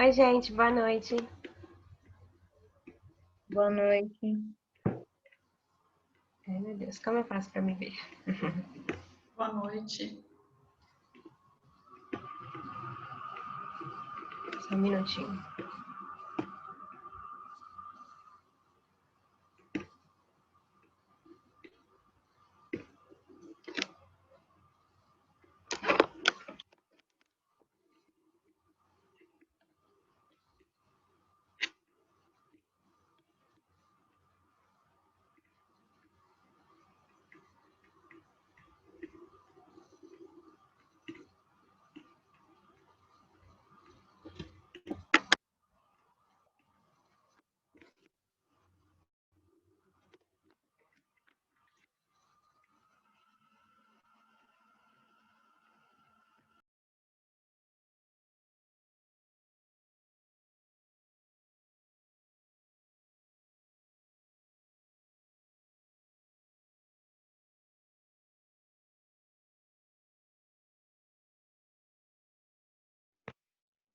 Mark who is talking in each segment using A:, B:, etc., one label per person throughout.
A: Oi, gente, boa noite.
B: Boa noite.
A: Ai, meu Deus, como eu faço para me ver?
C: Boa noite.
A: Só um minutinho.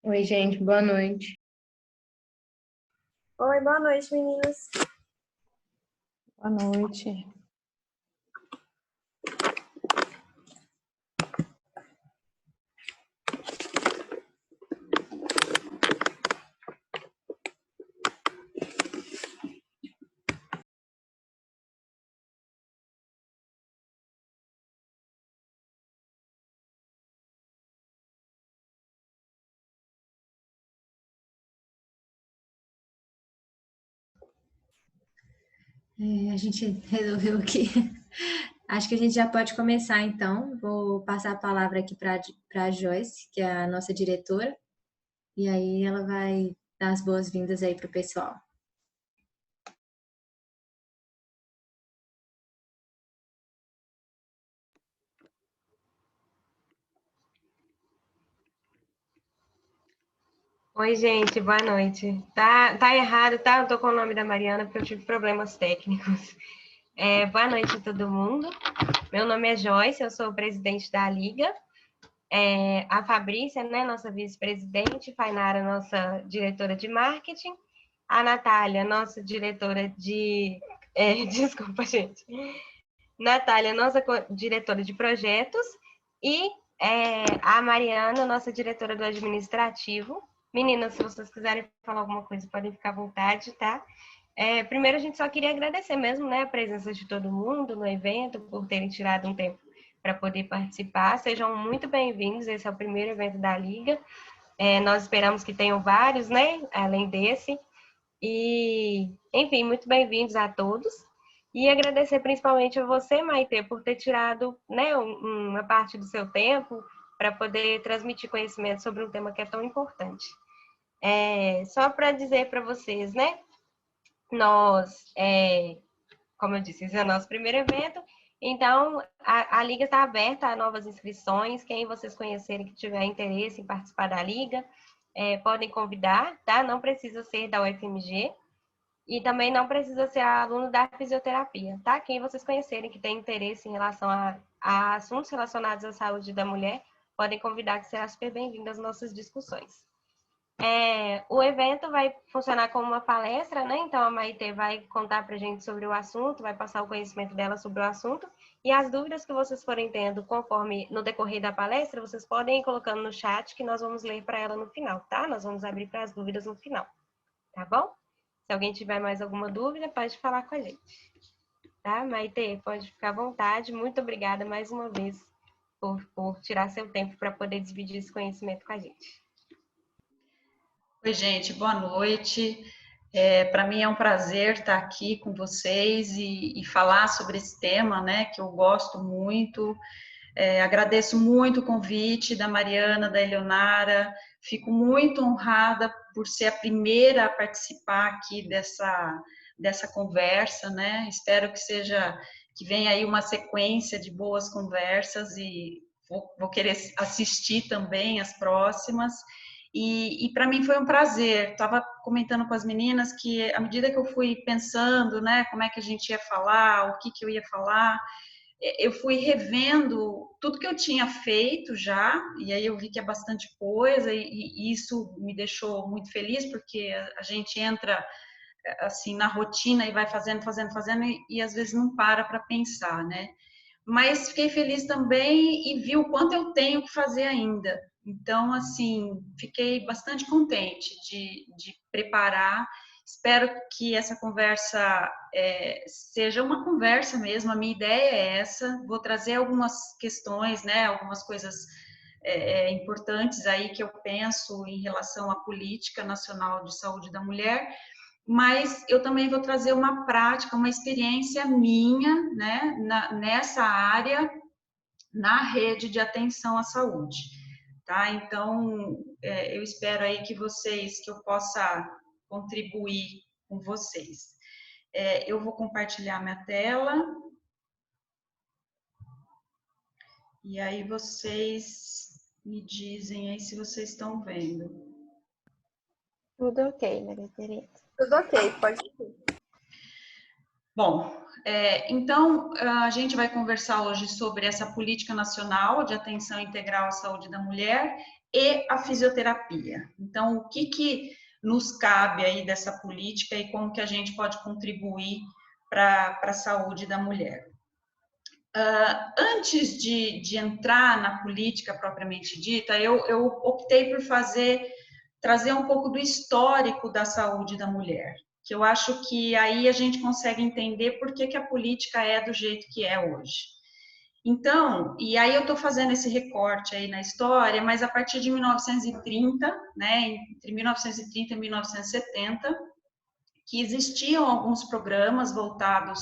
B: Oi, gente, boa noite.
D: Oi, boa noite, meninas.
B: Boa noite.
E: A gente resolveu aqui. Acho que a gente já pode começar, então. Vou passar a palavra aqui para a Joyce, que é a nossa diretora, e aí ela vai dar as boas-vindas aí para o pessoal.
A: Oi, gente, boa noite. Tá errado, tá? Eu tô com o nome da Mariana porque eu tive problemas técnicos. Boa noite a todo mundo. Meu nome é Joyce, eu sou presidente da Liga. A Fabrícia, né, nossa vice-presidente, Fainara, nossa diretora de marketing, a Natália, nossa diretora de... desculpa, gente. Natália, nossa diretora de projetos, e a Mariana, nossa diretora do administrativo. Meninas, se vocês quiserem falar alguma coisa, podem ficar à vontade, tá? Primeiro, a gente só queria agradecer mesmo, né, a presença de todo mundo no evento, por terem tirado um tempo para poder participar. Sejam muito bem-vindos, esse é o primeiro evento da Liga. Nós esperamos que tenham vários, né, além desse. E, enfim, muito bem-vindos a todos. E agradecer principalmente a você, Maite, por ter tirado, né, uma parte do seu tempo para poder transmitir conhecimento sobre um tema que é tão importante. Só para dizer para vocês, né, nós, como eu disse, esse é o nosso primeiro evento, então a Liga está aberta a novas inscrições. Quem vocês conhecerem que tiver interesse em participar da Liga, podem convidar, tá? Não precisa ser da UFMG. E também não precisa ser aluno da fisioterapia, tá? Quem vocês conhecerem que tem interesse em relação a assuntos relacionados à saúde da mulher, podem convidar, que será super bem-vindo às nossas discussões. O evento vai funcionar como uma palestra, né? Então a Maite vai contar para a gente sobre o assunto, vai passar o conhecimento dela sobre o assunto, e as dúvidas que vocês forem tendo conforme no decorrer da palestra, vocês podem ir colocando no chat que nós vamos ler para ela no final, tá? Nós vamos abrir para as dúvidas no final, tá bom? Se alguém tiver mais alguma dúvida, pode falar com a gente. Tá, Maite? Pode ficar à vontade. Muito obrigada mais uma vez por tirar seu tempo para poder dividir esse conhecimento com a gente.
C: Oi, gente, boa noite. Para mim é um prazer estar aqui com vocês e falar sobre esse tema, né, que eu gosto muito. Agradeço muito o convite da Mariana, da Eleonara. Fico muito honrada por ser a primeira a participar aqui dessa conversa, né? Espero que venha aí uma sequência de boas conversas e vou querer assistir também as próximas. E para mim foi um prazer. Estava comentando com as meninas que, à medida que eu fui pensando, né, como é que a gente ia falar, o que eu ia falar, eu fui revendo tudo que eu tinha feito já, e aí eu vi que é bastante coisa, e isso me deixou muito feliz, porque a gente entra assim na rotina e vai fazendo, e às vezes não para pensar, né? Mas fiquei feliz também e vi o quanto eu tenho que fazer ainda. Então, assim, fiquei bastante contente de preparar. Espero que essa conversa seja uma conversa mesmo. A minha ideia é essa. Vou trazer algumas questões, né? Algumas coisas importantes aí que eu penso em relação à política nacional de saúde da mulher. Mas eu também vou trazer uma prática, uma experiência minha, né, nessa área, na rede de atenção à saúde, tá? Então, eu espero aí que eu possa contribuir com vocês. Eu vou compartilhar minha tela, e aí vocês me dizem aí se vocês estão vendo.
B: Tudo ok, Maria Tereza.
D: Tudo ok, pode ir.
C: Bom, então a gente vai conversar hoje sobre essa política nacional de atenção integral à saúde da mulher e a fisioterapia. Então, o que nos cabe aí dessa política e como que a gente pode contribuir para a saúde da mulher? Antes de entrar na política propriamente dita, eu optei por trazer um pouco do histórico da saúde da mulher, que eu acho que aí a gente consegue entender por que a política é do jeito que é hoje. Então, e aí eu estou fazendo esse recorte aí na história, mas a partir de 1930, né, entre 1930 e 1970, que existiam alguns programas voltados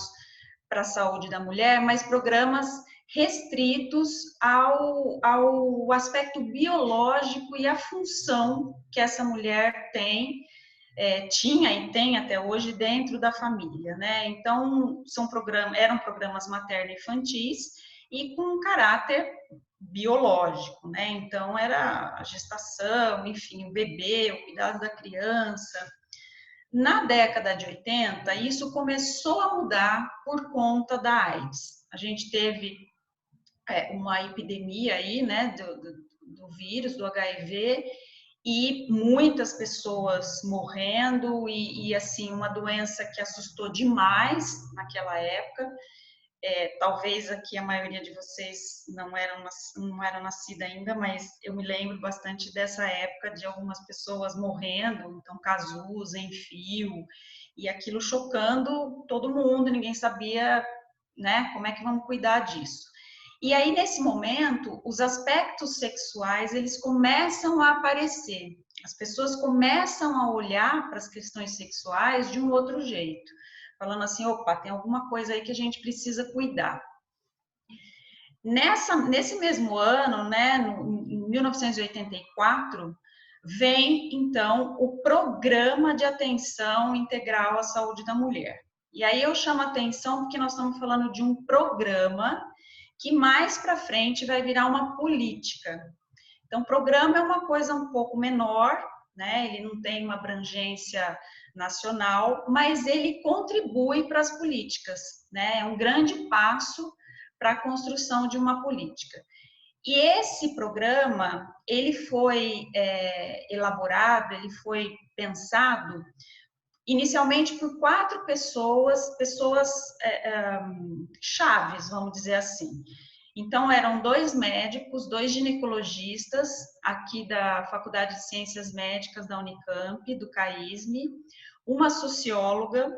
C: para a saúde da mulher, mas programas restritos ao aspecto biológico e à função que essa mulher tinha e tem até hoje dentro da família, né? Então, eram programas materno-infantis e com caráter biológico, né? Então, era a gestação, enfim, o bebê, o cuidado da criança. Na década de 80, isso começou a mudar por conta da AIDS. A gente teve uma epidemia aí, né, do vírus, do HIV, e muitas pessoas morrendo, e assim, uma doença que assustou demais naquela época. Talvez aqui a maioria de vocês não era nascida ainda, mas eu me lembro bastante dessa época de algumas pessoas morrendo, então casus em fio, e aquilo chocando todo mundo, ninguém sabia, né, como é que vamos cuidar disso. E aí, nesse momento, os aspectos sexuais, eles começam a aparecer. As pessoas começam a olhar para as questões sexuais de um outro jeito, falando assim, opa, tem alguma coisa aí que a gente precisa cuidar. Nesse mesmo ano, né, em 1984, vem, então, o Programa de Atenção Integral à Saúde da Mulher. E aí eu chamo a atenção porque nós estamos falando de um programa que mais para frente vai virar uma política. Então, o programa é uma coisa um pouco menor, né? Ele não tem uma abrangência nacional, mas ele contribui para as políticas, né? É um grande passo para a construção de uma política. E esse programa, ele foi elaborado, ele foi pensado inicialmente por 4 pessoas chaves, vamos dizer assim. Então, eram 2 médicos, 2 ginecologistas, aqui da Faculdade de Ciências Médicas da Unicamp, do CAISM, uma socióloga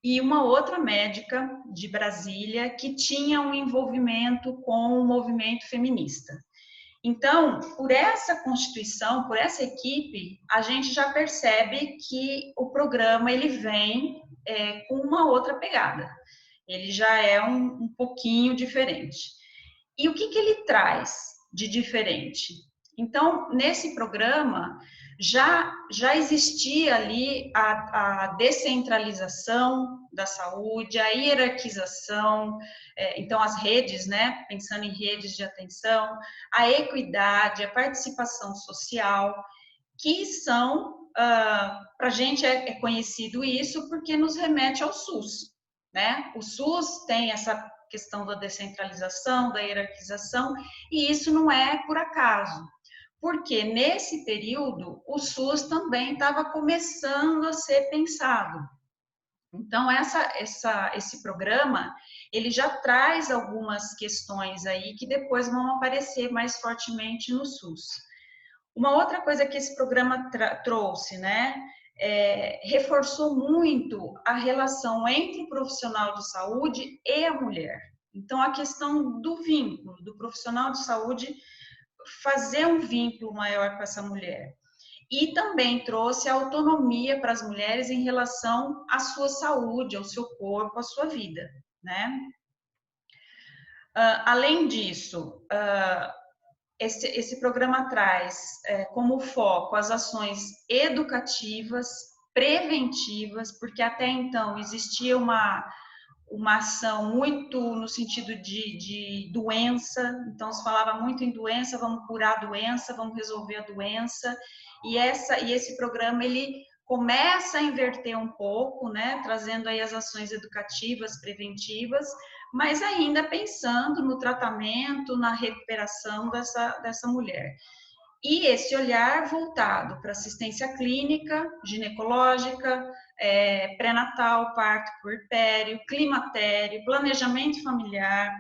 C: e uma outra médica de Brasília, que tinha um envolvimento com o movimento feminista. Então, por essa constituição, por essa equipe, a gente já percebe que o programa ele vem com uma outra pegada. Ele já é um pouquinho diferente. E o que ele traz de diferente? Então, nesse programa, já existia ali a descentralização da saúde, a hierarquização, então as redes, né, pensando em redes de atenção, a equidade, a participação social, que são, para a gente é conhecido isso porque nos remete ao SUS, né? O SUS tem essa questão da descentralização, da hierarquização, e isso não é por acaso, porque nesse período o SUS também estava começando a ser pensado. Então, esse programa, ele já traz algumas questões aí que depois vão aparecer mais fortemente no SUS. Uma outra coisa que esse programa trouxe, né, reforçou muito a relação entre o profissional de saúde e a mulher. Então, a questão do vínculo, do profissional de saúde fazer um vínculo maior com essa mulher. E também trouxe autonomia para as mulheres em relação à sua saúde, ao seu corpo, à sua vida, né? Além disso, esse programa traz como foco as ações educativas, preventivas, porque até então existia uma ação muito no sentido de doença, então se falava muito em doença, vamos curar a doença, vamos resolver a doença, e esse programa ele começa a inverter um pouco, né, trazendo aí as ações educativas, preventivas, mas ainda pensando no tratamento, na recuperação dessa mulher. E esse olhar voltado para assistência clínica, ginecológica, pré-natal, parto, puerpério, climatério, planejamento familiar,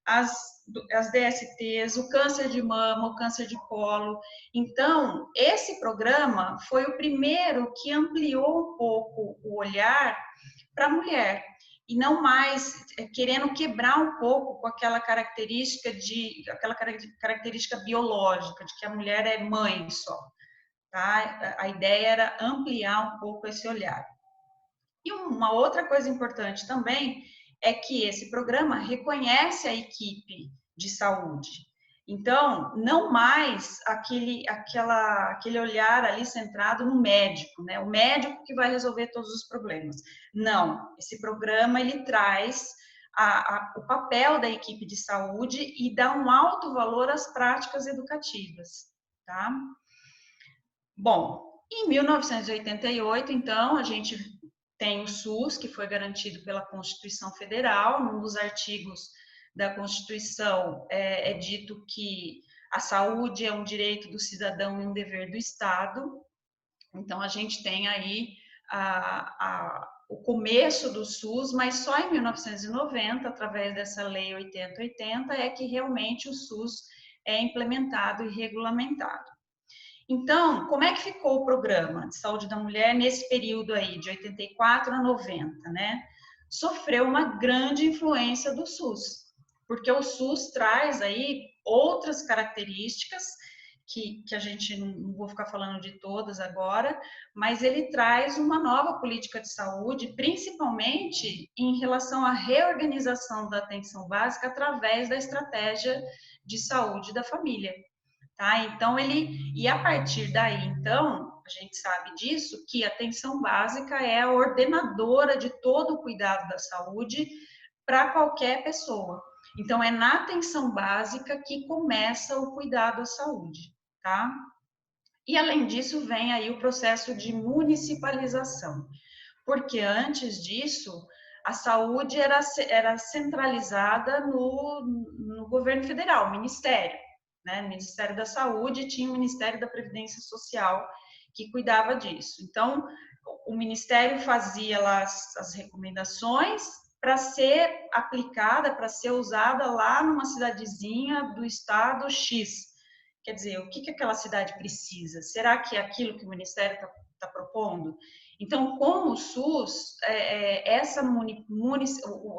C: as DSTs, o câncer de mama, o câncer de colo. Então, esse programa foi o primeiro que ampliou um pouco o olhar para a mulher, e não mais querendo quebrar um pouco com aquela característica biológica, de que a mulher é mãe só. Tá? A ideia era ampliar um pouco esse olhar. E uma outra coisa importante também é que esse programa reconhece a equipe de saúde. Então, não mais aquele olhar ali centrado no médico, né? O médico que vai resolver todos os problemas. Não, esse programa ele traz o papel da equipe de saúde e dá um alto valor às práticas educativas, tá? Bom, em 1988, então, a gente tem o SUS, que foi garantido pela Constituição Federal. Num dos artigos da Constituição é dito que a saúde é um direito do cidadão e um dever do Estado. Então, a gente tem aí o começo do SUS, mas só em 1990, através dessa Lei 8080, é que realmente o SUS é implementado e regulamentado. Então, como é que ficou o programa de saúde da mulher nesse período aí, de 84 a 90, né? Sofreu uma grande influência do SUS, porque o SUS traz aí outras características que a gente não vou ficar falando de todas agora, mas ele traz uma nova política de saúde, principalmente em relação à reorganização da atenção básica através da estratégia de saúde da família. Tá? Então, e a partir daí, então, a gente sabe disso, que a atenção básica é a ordenadora de todo o cuidado da saúde para qualquer pessoa. Então, é na atenção básica que começa o cuidado à saúde, tá? E, além disso, vem aí o processo de municipalização, porque antes disso, a saúde era centralizada no governo federal, Ministério. Né? O Ministério da Saúde tinha o Ministério da Previdência Social que cuidava disso. Então, o Ministério fazia lá as recomendações para ser aplicada, para ser usada lá numa cidadezinha do estado X. Quer dizer, o que aquela cidade precisa? Será que é aquilo que o Ministério está propondo? Então, com o SUS,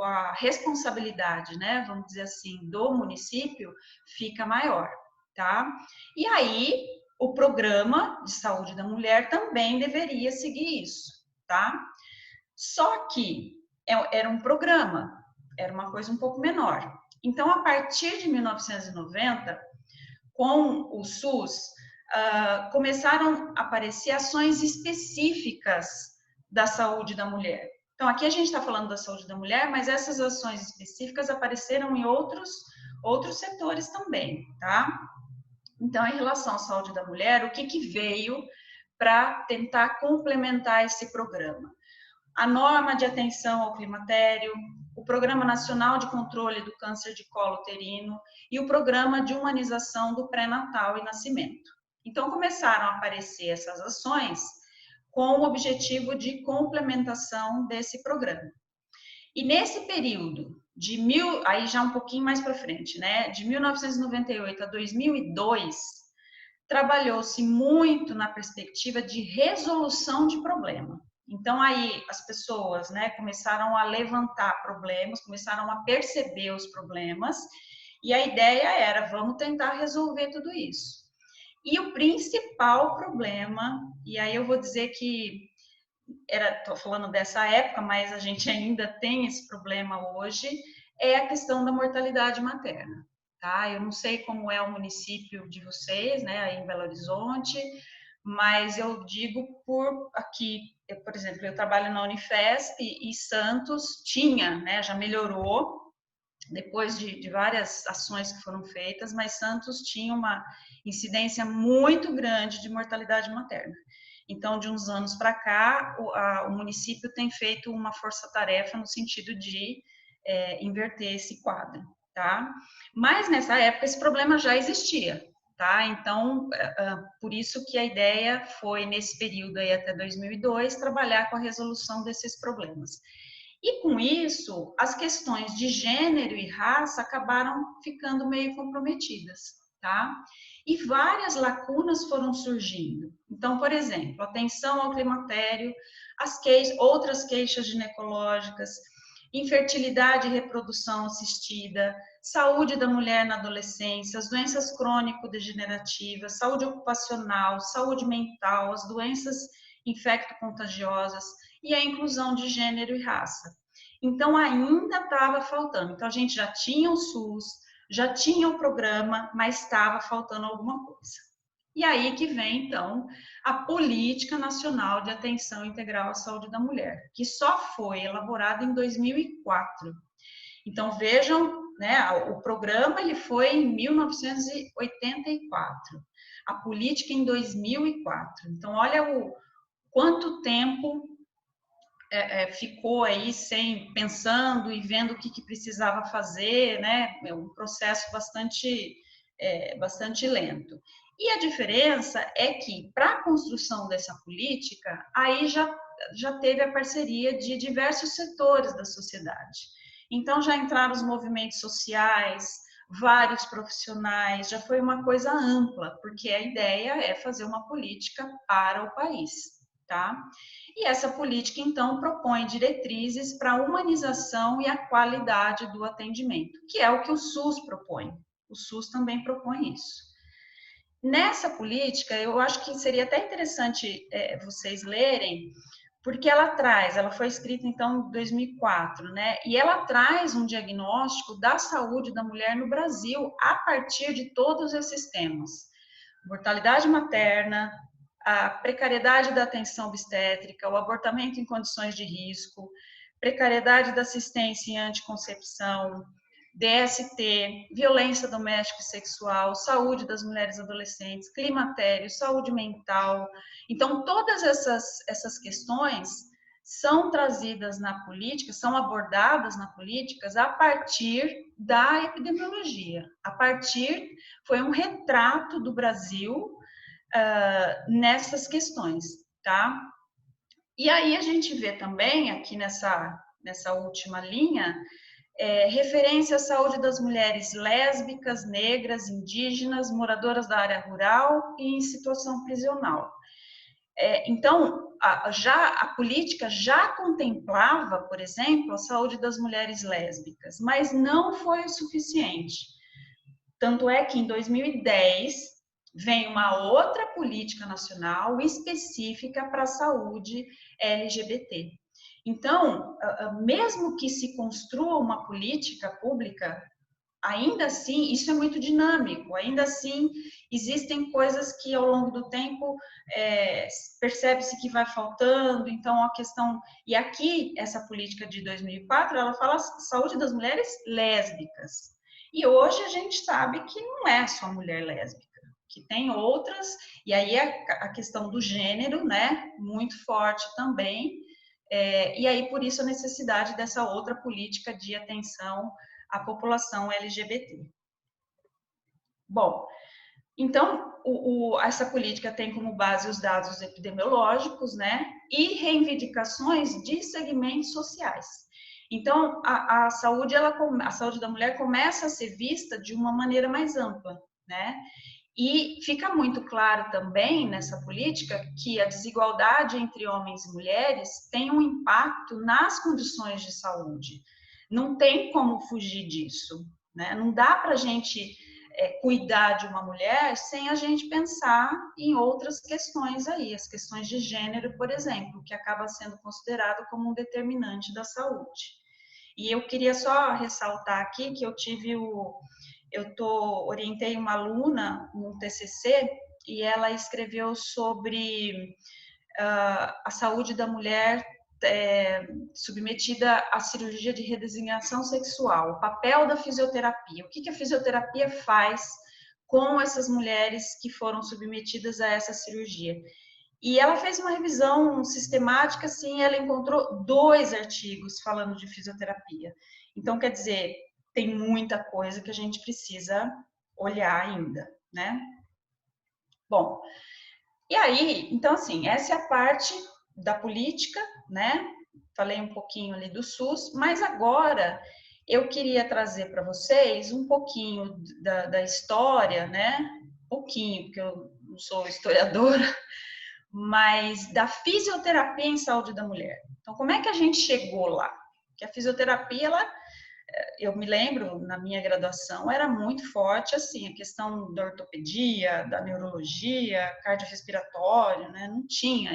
C: a responsabilidade, né, vamos dizer assim, do município fica maior, tá? E aí, o programa de saúde da mulher também deveria seguir isso, tá? Só que era um programa, era uma coisa um pouco menor. Então, a partir de 1990, com o SUS, começaram a aparecer ações específicas da saúde da mulher. Então, aqui a gente está falando da saúde da mulher, mas essas ações específicas apareceram em outros setores também, tá? Então, em relação à saúde da mulher, o que veio para tentar complementar esse programa? A norma de atenção ao climatério, o Programa Nacional de Controle do Câncer de Colo Uterino e o Programa de Humanização do Pré-Natal e Nascimento. Então, começaram a aparecer essas ações com o objetivo de complementação desse programa. E nesse período, aí já um pouquinho mais para frente, né, de 1998 a 2002, trabalhou-se muito na perspectiva de resolução de problema. Então, aí as pessoas, né, começaram a levantar problemas, começaram a perceber os problemas, e a ideia era, vamos tentar resolver tudo isso. E o principal problema, e aí eu vou dizer que estou falando dessa época, mas a gente ainda tem esse problema hoje, é a questão da mortalidade materna. Tá? Eu não sei como é o município de vocês, né, aí em Belo Horizonte, mas eu digo por aqui, por exemplo, eu trabalho na Unifesp e Santos tinha, né, já melhorou, depois de várias ações que foram feitas, mas Santos tinha uma incidência muito grande de mortalidade materna. Então, de uns anos para cá, o município tem feito uma força-tarefa no sentido de inverter esse quadro, tá? Mas, nessa época, esse problema já existia, tá? Então, por isso que a ideia foi, nesse período aí até 2002, trabalhar com a resolução desses problemas. E com isso, as questões de gênero e raça acabaram ficando meio comprometidas, tá? E várias lacunas foram surgindo. Então, por exemplo, atenção ao climatério, outras queixas ginecológicas, infertilidade e reprodução assistida, saúde da mulher na adolescência, as doenças crônico-degenerativas, saúde ocupacional, saúde mental, as doenças infecto-contagiosas e a inclusão de gênero e raça. Então, ainda estava faltando. Então, a gente já tinha o SUS, já tinha o programa, mas estava faltando alguma coisa. E aí que vem, então, a Política Nacional de Atenção Integral à Saúde da Mulher, que só foi elaborada em 2004. Então, vejam, né, o programa ele foi em 1984, a política em 2004. Então, olha quanto tempo ficou aí pensando e vendo o que precisava fazer, né? É um processo bastante lento. E a diferença é que, para a construção dessa política, aí já teve a parceria de diversos setores da sociedade. Então, já entraram os movimentos sociais, vários profissionais, já foi uma coisa ampla, porque a ideia é fazer uma política para o país, tá? E essa política, então, propõe diretrizes para a humanização e a qualidade do atendimento, que é o que o SUS propõe. O SUS também propõe isso. Nessa política, eu acho que seria até interessante vocês lerem, porque ela foi escrita, então, em 2004, né? E ela traz um diagnóstico da saúde da mulher no Brasil a partir de todos esses temas. Mortalidade materna, a precariedade da atenção obstétrica, o abortamento em condições de risco, precariedade da assistência em anticoncepção, DST, violência doméstica e sexual, saúde das mulheres adolescentes, climatério, saúde mental. Então, todas essas questões são trazidas na política, são abordadas na política a partir da epidemiologia. Foi um retrato do Brasil nessas questões, tá? E aí a gente vê também, aqui nessa última linha, referência à saúde das mulheres lésbicas, negras, indígenas, moradoras da área rural e em situação prisional. Então, a política já contemplava, por exemplo, a saúde das mulheres lésbicas, mas não foi o suficiente. Tanto é que em 2010 vem uma outra política nacional específica para a saúde LGBT. Então, mesmo que se construa uma política pública, ainda assim, isso é muito dinâmico, ainda assim, existem coisas que ao longo do tempo percebe-se que vai faltando, então a questão... E aqui, essa política de 2004, ela fala saúde das mulheres lésbicas. E hoje a gente sabe que não é só mulher lésbica, que tem outras, e aí a questão do gênero, né, muito forte também, E aí, por isso, a necessidade dessa outra política de atenção à população LGBT. Bom, então, essa política tem como base os dados epidemiológicos, né, e reivindicações de segmentos sociais. Então, a saúde da mulher começa a ser vista de uma maneira mais ampla, né, e fica muito claro também nessa política que a desigualdade entre homens e mulheres tem um impacto nas condições de saúde. Não tem como fugir disso, né, não dá para a gente cuidar de uma mulher sem a gente pensar em outras questões aí, as questões de gênero, por exemplo, que acaba sendo considerado como um determinante da saúde. E eu queria só ressaltar aqui que orientei uma aluna no TCC e ela escreveu sobre a saúde da mulher submetida à cirurgia de redesignação sexual, o papel da fisioterapia, o que a fisioterapia faz com essas mulheres que foram submetidas a essa cirurgia. E ela fez uma revisão sistemática, assim, ela encontrou 2 artigos falando de fisioterapia. Então, quer dizer, tem muita coisa que a gente precisa olhar ainda, né? Bom, e aí, então, assim, essa é a parte da política, né? Falei um pouquinho ali do SUS, mas agora eu queria trazer para vocês um pouquinho da história, né? Um pouquinho, porque eu não sou historiadora, mas da fisioterapia em saúde da mulher. Então, como é que a gente chegou lá? Porque a fisioterapia, eu me lembro, na minha graduação, era muito forte, assim, a questão da ortopedia, da neurologia, cardiorrespiratório, né?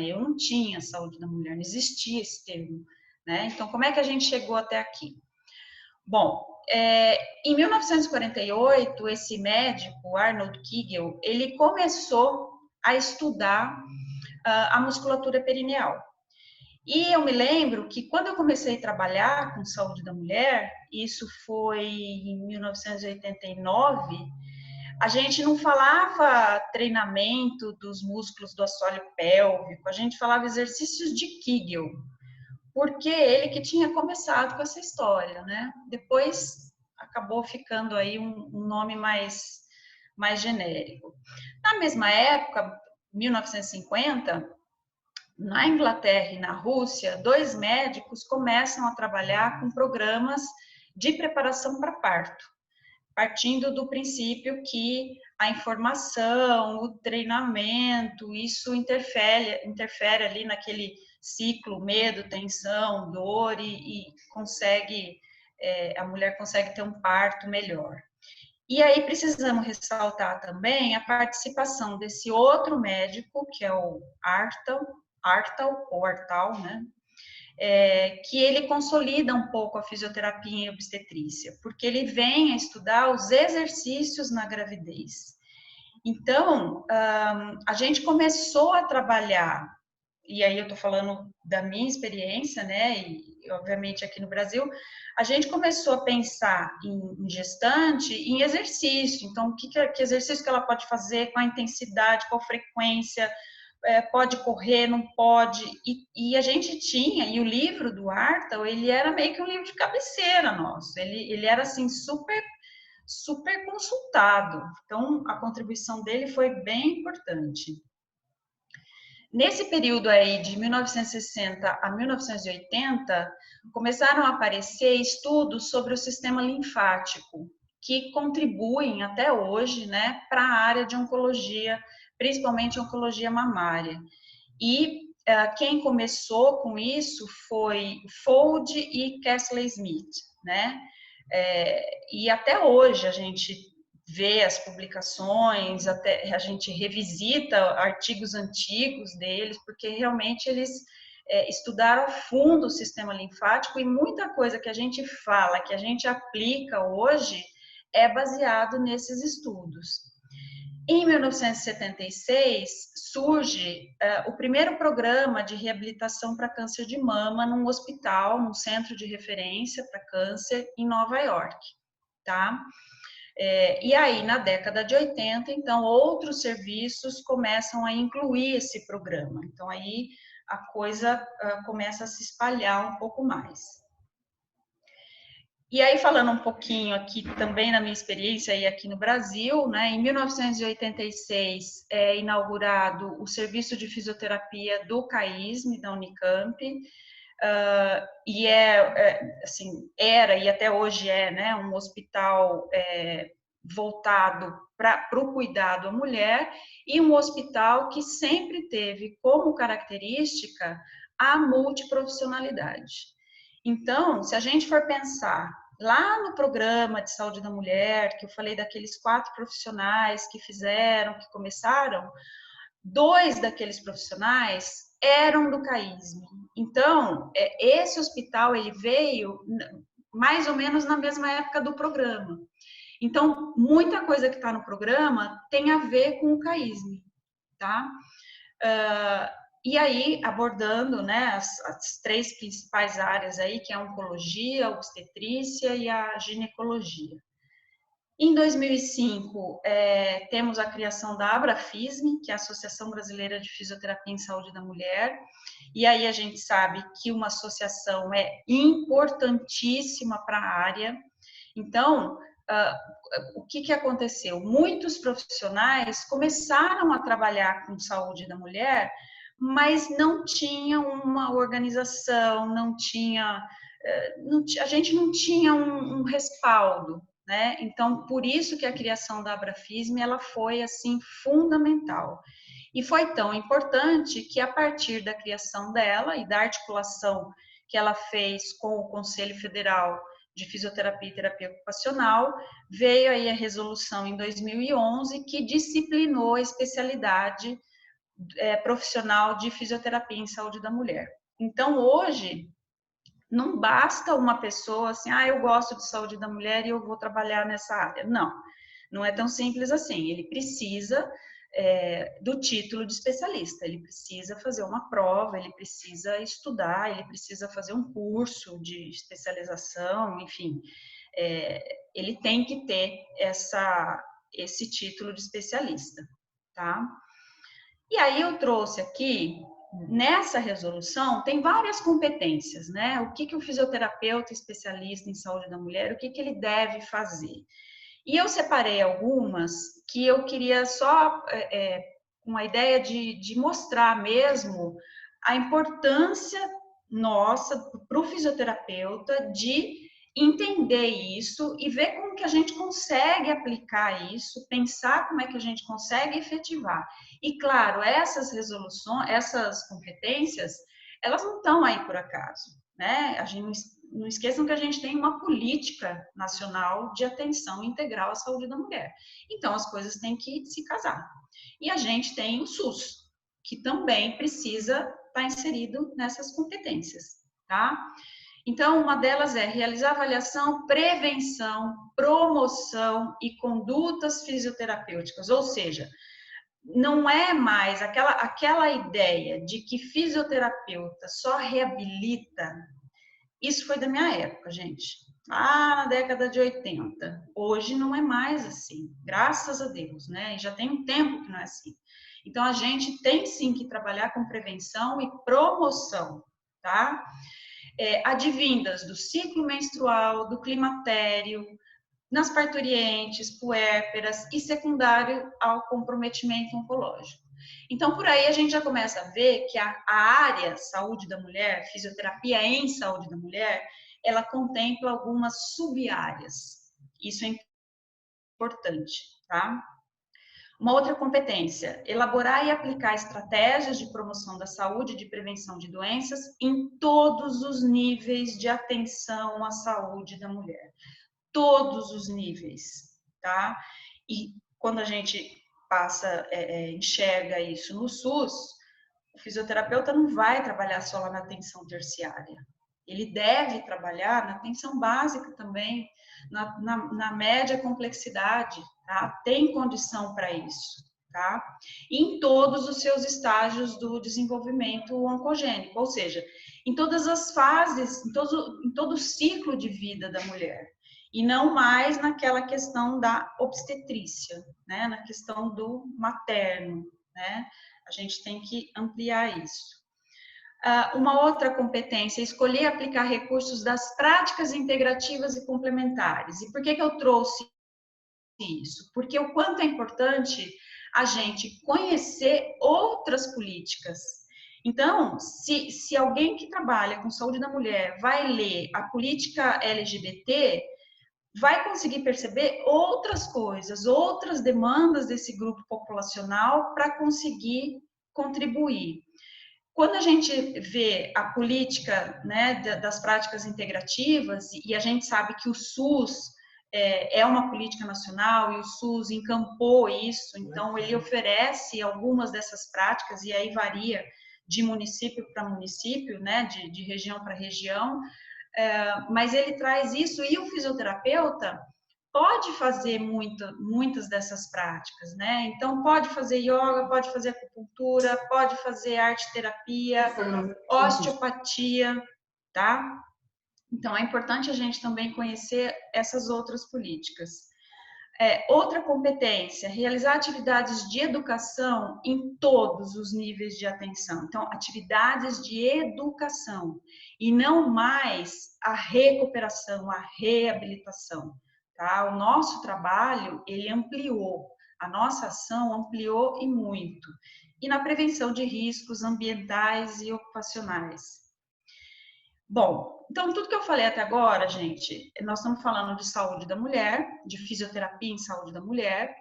C: Eu não tinha saúde da mulher, não existia esse termo, né? Então, como é que a gente chegou até aqui? Bom, em 1948, esse médico, Arnold Kegel, ele começou a estudar a musculatura perineal. E eu me lembro que quando eu comecei a trabalhar com saúde da mulher, isso foi em 1989, a gente não falava treinamento dos músculos do assoalho pélvico, a gente falava exercícios de Kegel, porque ele que tinha começado com essa história, né? Depois acabou ficando aí um nome mais genérico. Na mesma época, 1950, na Inglaterra e na Rússia, 2 médicos começam a trabalhar com programas de preparação para parto, partindo do princípio que a informação, o treinamento, isso interfere ali naquele ciclo medo, tensão, dor e a mulher consegue ter um parto melhor. E aí precisamos ressaltar também a participação desse outro médico, que é o Artal, né? Que ele consolida um pouco a fisioterapia em obstetrícia, porque ele vem a estudar os exercícios na gravidez. Então, a gente começou a trabalhar, e aí eu estou falando da minha experiência, né, e obviamente aqui no Brasil, a gente começou a pensar em gestante, em exercício. Então, que exercício que ela pode fazer, qual a intensidade, qual a frequência, pode correr, não pode, e a gente tinha, e o livro do Artal, ele era meio que um livro de cabeceira nosso, ele era assim, super consultado, então a contribuição dele foi bem importante. Nesse período aí de 1960 a 1980, começaram a aparecer estudos sobre o sistema linfático, que contribuem até hoje, né, para a área de oncologia, principalmente oncologia mamária. E quem começou com isso foi Fold e Kessler Smith, né? E até hoje a gente vê as publicações, até a gente revisita artigos antigos deles, porque realmente eles estudaram a fundo o sistema linfático e muita coisa que a gente fala, que a gente aplica hoje, é baseado nesses estudos. Em 1976, surge o primeiro programa de reabilitação para câncer de mama num hospital, num centro de referência para câncer em Nova York, tá? E aí, na década de 80, então, outros serviços começam a incluir esse programa. Então, aí, a coisa começa a se espalhar um pouco mais. E aí, falando um pouquinho aqui também na minha experiência aí aqui no Brasil, né, em 1986 é inaugurado o Serviço de Fisioterapia do CAISM, da Unicamp, e assim, era e até hoje é, né, um hospital voltado para o cuidado à mulher e um hospital que sempre teve como característica a multiprofissionalidade. Então, se a gente for pensar lá no programa de saúde da mulher, que eu falei daqueles 4 profissionais que fizeram, que começaram, 2 daqueles profissionais eram do CAISM. Então, esse hospital ele veio mais ou menos na mesma época do programa. Então, muita coisa que está no programa tem a ver com o CAISM, tá? E aí, abordando, né, as 3 principais áreas aí, que é a oncologia, a obstetrícia e a ginecologia. Em 2005, temos a criação da Abrafisme, que é a Associação Brasileira de Fisioterapia em Saúde da Mulher, e aí a gente sabe que uma associação é importantíssima para a área. Então, o que aconteceu? Muitos profissionais começaram a trabalhar com saúde da mulher, mas não tinha uma organização, a gente não tinha um respaldo, né? Então, por isso que a criação da Abrafisme, ela foi, assim, fundamental. E foi tão importante que, a partir da criação dela e da articulação que ela fez com o Conselho Federal de Fisioterapia e Terapia Ocupacional, veio aí a resolução em 2011 que disciplinou a especialidade profissional de fisioterapia em saúde da mulher. Então, hoje, não basta uma pessoa assim, eu gosto de saúde da mulher e eu vou trabalhar nessa área. Não, não é tão simples assim. Ele precisa do título de especialista, ele precisa fazer uma prova, ele precisa estudar, ele precisa fazer um curso de especialização, enfim, ele tem que ter esse título de especialista, tá? E aí eu trouxe aqui, nessa resolução, tem várias competências, né? O que o fisioterapeuta especialista em saúde da mulher, o que ele deve fazer? E eu separei algumas que eu queria só, com a ideia de mostrar mesmo a importância nossa para o fisioterapeuta de entender isso e ver como que a gente consegue aplicar isso, pensar como é que a gente consegue efetivar. E, claro, essas resoluções, essas competências, elas não estão aí por acaso, né? A gente não esqueçam que a gente tem uma política nacional de atenção integral à saúde da mulher. Então, as coisas têm que se casar. E a gente tem o SUS, que também precisa estar inserido nessas competências, tá? Então, uma delas é realizar avaliação, prevenção, promoção e condutas fisioterapêuticas, ou seja, não é mais aquela ideia de que fisioterapeuta só reabilita. Isso foi da minha época, gente. Na década de 80. Hoje não é mais assim, graças a Deus, né? E já tem um tempo que não é assim. Então, a gente tem sim que trabalhar com prevenção e promoção, tá? Advindas do ciclo menstrual, do climatério, nas parturientes, puérperas e secundário ao comprometimento oncológico. Então, por aí a gente já começa a ver que a área saúde da mulher, fisioterapia em saúde da mulher, ela contempla algumas sub-áreas. Isso é importante, tá? Uma outra competência, elaborar e aplicar estratégias de promoção da saúde e de prevenção de doenças em todos os níveis de atenção à saúde da mulher. Todos os níveis, tá? E quando a gente enxerga isso no SUS, o fisioterapeuta não vai trabalhar só lá na atenção terciária. Ele deve trabalhar na atenção básica também, na média complexidade, tá? Tem condição para isso, tá? E em todos os seus estágios do desenvolvimento oncogênico, ou seja, em todas as fases, em todo o ciclo de vida da mulher. E não mais naquela questão da obstetrícia, né? Na questão do materno, né? A gente tem que ampliar isso. Uma outra competência, escolher aplicar recursos das práticas integrativas e complementares. E por que eu trouxe isso? Porque o quanto é importante a gente conhecer outras políticas. Então, se alguém que trabalha com saúde da mulher vai ler a política LGBT, vai conseguir perceber outras coisas, outras demandas desse grupo populacional para conseguir contribuir. Quando a gente vê a política, né, das práticas integrativas, e a gente sabe que o SUS é uma política nacional e o SUS encampou isso, então ele oferece algumas dessas práticas, e aí varia de município para município, né, de região para região, mas ele traz isso, e o fisioterapeuta pode fazer muitas dessas práticas, né? Então, pode fazer yoga, pode fazer acupuntura, pode fazer arte-terapia, osteopatia, tá? Então, é importante a gente também conhecer essas outras políticas. Outra competência, realizar atividades de educação em todos os níveis de atenção. Então, atividades de educação e não mais a recuperação, a reabilitação. Tá? O nosso trabalho, ele ampliou, a nossa ação ampliou e muito. E na prevenção de riscos ambientais e ocupacionais. Bom, então tudo que eu falei até agora, gente, nós estamos falando de saúde da mulher, de fisioterapia em saúde da mulher,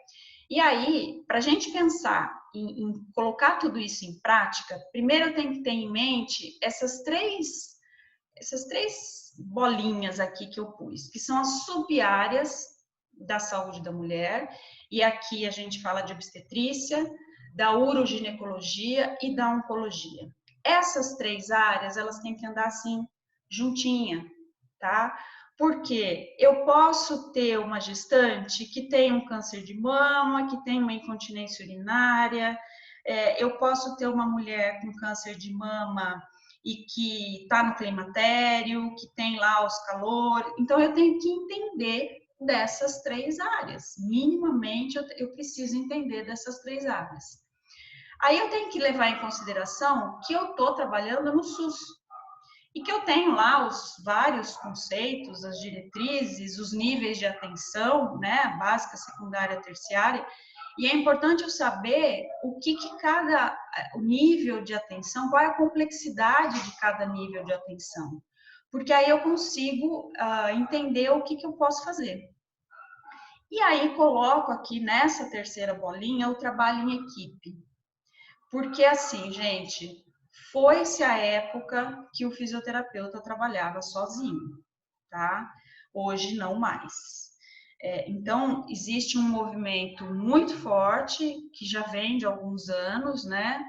C: e aí, para a gente pensar em colocar tudo isso em prática, primeiro eu tenho que ter em mente essas três bolinhas aqui que eu pus, que são as sub-áreas da saúde da mulher, e aqui a gente fala de obstetrícia, da uroginecologia e da oncologia. Essas três áreas, elas têm que andar assim, juntinha, tá? Porque eu posso ter uma gestante que tem um câncer de mama, que tem uma incontinência urinária, eu posso ter uma mulher com câncer de mama e que está no climatério, que tem lá os calores. Então, eu tenho que entender dessas três áreas. Minimamente, eu preciso entender dessas três áreas. Aí, eu tenho que levar em consideração que eu estou trabalhando no SUS. E que eu tenho lá os vários conceitos, as diretrizes, os níveis de atenção, né, básica, secundária, terciária, e é importante eu saber o que cada nível de atenção, qual é a complexidade de cada nível de atenção, porque aí eu consigo entender o que eu posso fazer. E aí coloco aqui nessa terceira bolinha o trabalho em equipe, porque assim, gente, foi-se a época que o fisioterapeuta trabalhava sozinho, tá? Hoje não mais. Então, existe um movimento muito forte, que já vem de alguns anos, né?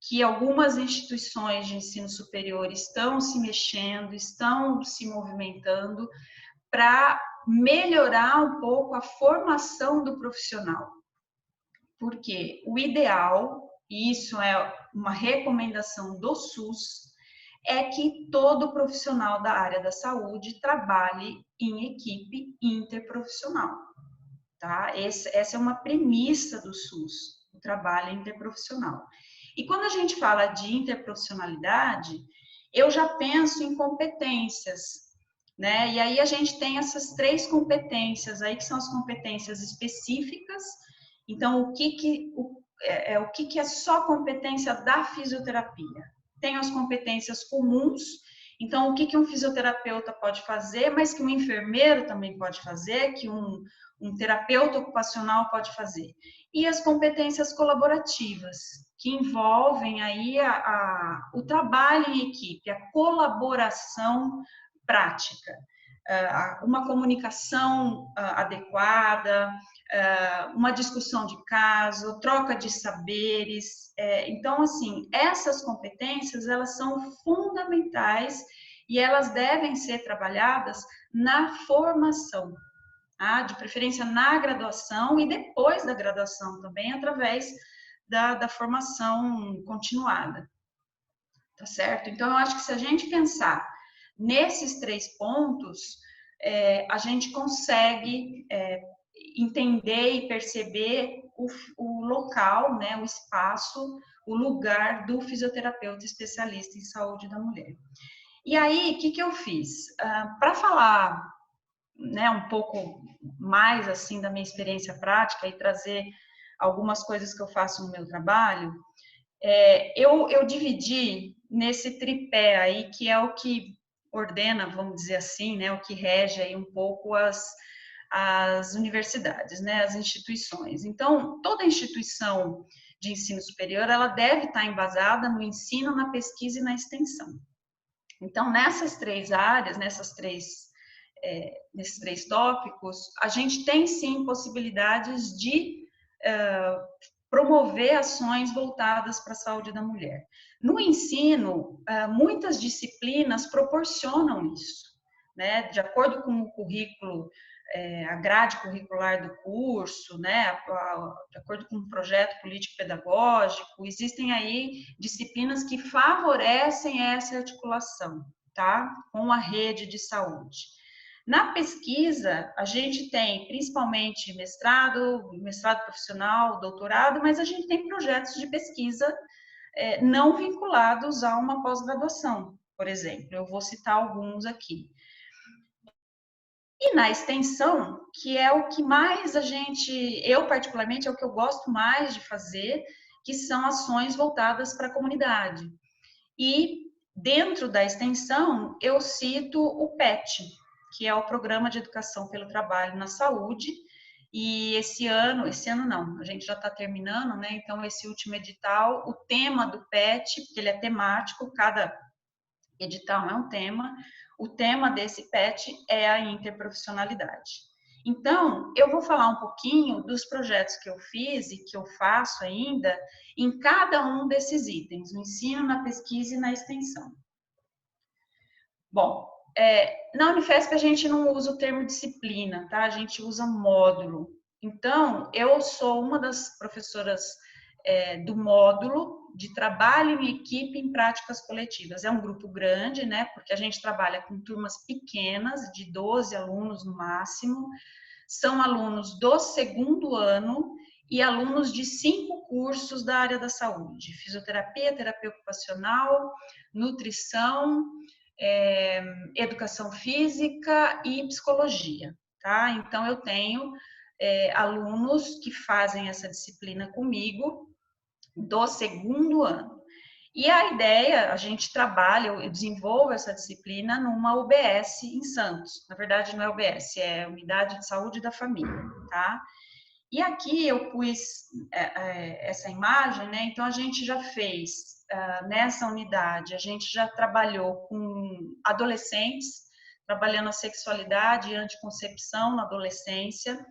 C: Que algumas instituições de ensino superior estão se mexendo, estão se movimentando para melhorar um pouco a formação do profissional. Porque o ideal, e isso é uma recomendação do SUS, é que todo profissional da área da saúde trabalhe em equipe interprofissional, tá? Essa é uma premissa do SUS, o trabalho interprofissional. E quando a gente fala de interprofissionalidade, eu já penso em competências, né? E aí a gente tem essas três competências aí, que são as competências específicas. Então, o que é só competência da fisioterapia? Tem as competências comuns, então o que um fisioterapeuta pode fazer, mas que um enfermeiro também pode fazer, que um terapeuta ocupacional pode fazer. E as competências colaborativas, que envolvem aí o trabalho em equipe, a colaboração prática, uma comunicação adequada, uma discussão de caso, troca de saberes. Então, assim, essas competências, elas são fundamentais e elas devem ser trabalhadas na formação, tá? De preferência na graduação e depois da graduação também, através da formação continuada, tá certo? Então, eu acho que se a gente pensar nesses três pontos, a gente consegue entender e perceber o local, né, o espaço, o lugar do fisioterapeuta especialista em saúde da mulher. E aí, o que eu fiz? Para falar, né, um pouco mais assim da minha experiência prática e trazer algumas coisas que eu faço no meu trabalho, eu dividi nesse tripé aí, que é o que ordena, vamos dizer assim, né, o que rege aí um pouco as universidades, né, as instituições. Então, toda instituição de ensino superior, ela deve estar embasada no ensino, na pesquisa e na extensão. Então, nessas três áreas, nesses três tópicos, a gente tem sim possibilidades de promover ações voltadas para a saúde da mulher. No ensino, muitas disciplinas proporcionam isso, né? De acordo com o currículo, a grade curricular do curso, né? De acordo com o projeto político-pedagógico, existem aí disciplinas que favorecem essa articulação, tá? Com a rede de saúde. Na pesquisa, a gente tem principalmente mestrado profissional, doutorado, mas a gente tem projetos de pesquisa não vinculados a uma pós-graduação, por exemplo. Eu vou citar alguns aqui. E na extensão, que é o que mais eu particularmente, é o que eu gosto mais de fazer, que são ações voltadas para a comunidade. E dentro da extensão, eu cito o PET, que é o Programa de Educação pelo Trabalho na Saúde, e esse ano não, a gente já está terminando, né? Então, esse último edital, o tema do PET, porque ele é temático, cada edital é um tema, o tema desse PET é a interprofissionalidade. Então, eu vou falar um pouquinho dos projetos que eu fiz e que eu faço ainda em cada um desses itens, no ensino, na pesquisa e na extensão. Bom, na Unifesp a gente não usa o termo disciplina, tá? A gente usa módulo. Então, eu sou uma das professoras do módulo de trabalho em equipe em práticas coletivas. É um grupo grande, né? Porque a gente trabalha com turmas pequenas, de 12 alunos no máximo. São alunos do segundo ano e alunos de 5 cursos da área da saúde: fisioterapia, terapia ocupacional, nutrição, educação física e psicologia, tá? Então, eu tenho alunos que fazem essa disciplina comigo do segundo ano. E a ideia, a gente trabalha, eu desenvolvo essa disciplina numa UBS em Santos. Na verdade, não é UBS, é Unidade de Saúde da Família, tá? E aqui eu pus essa imagem, né? Então, a gente já fez nessa unidade, a gente já trabalhou com adolescentes, trabalhando a sexualidade e anticoncepção na adolescência.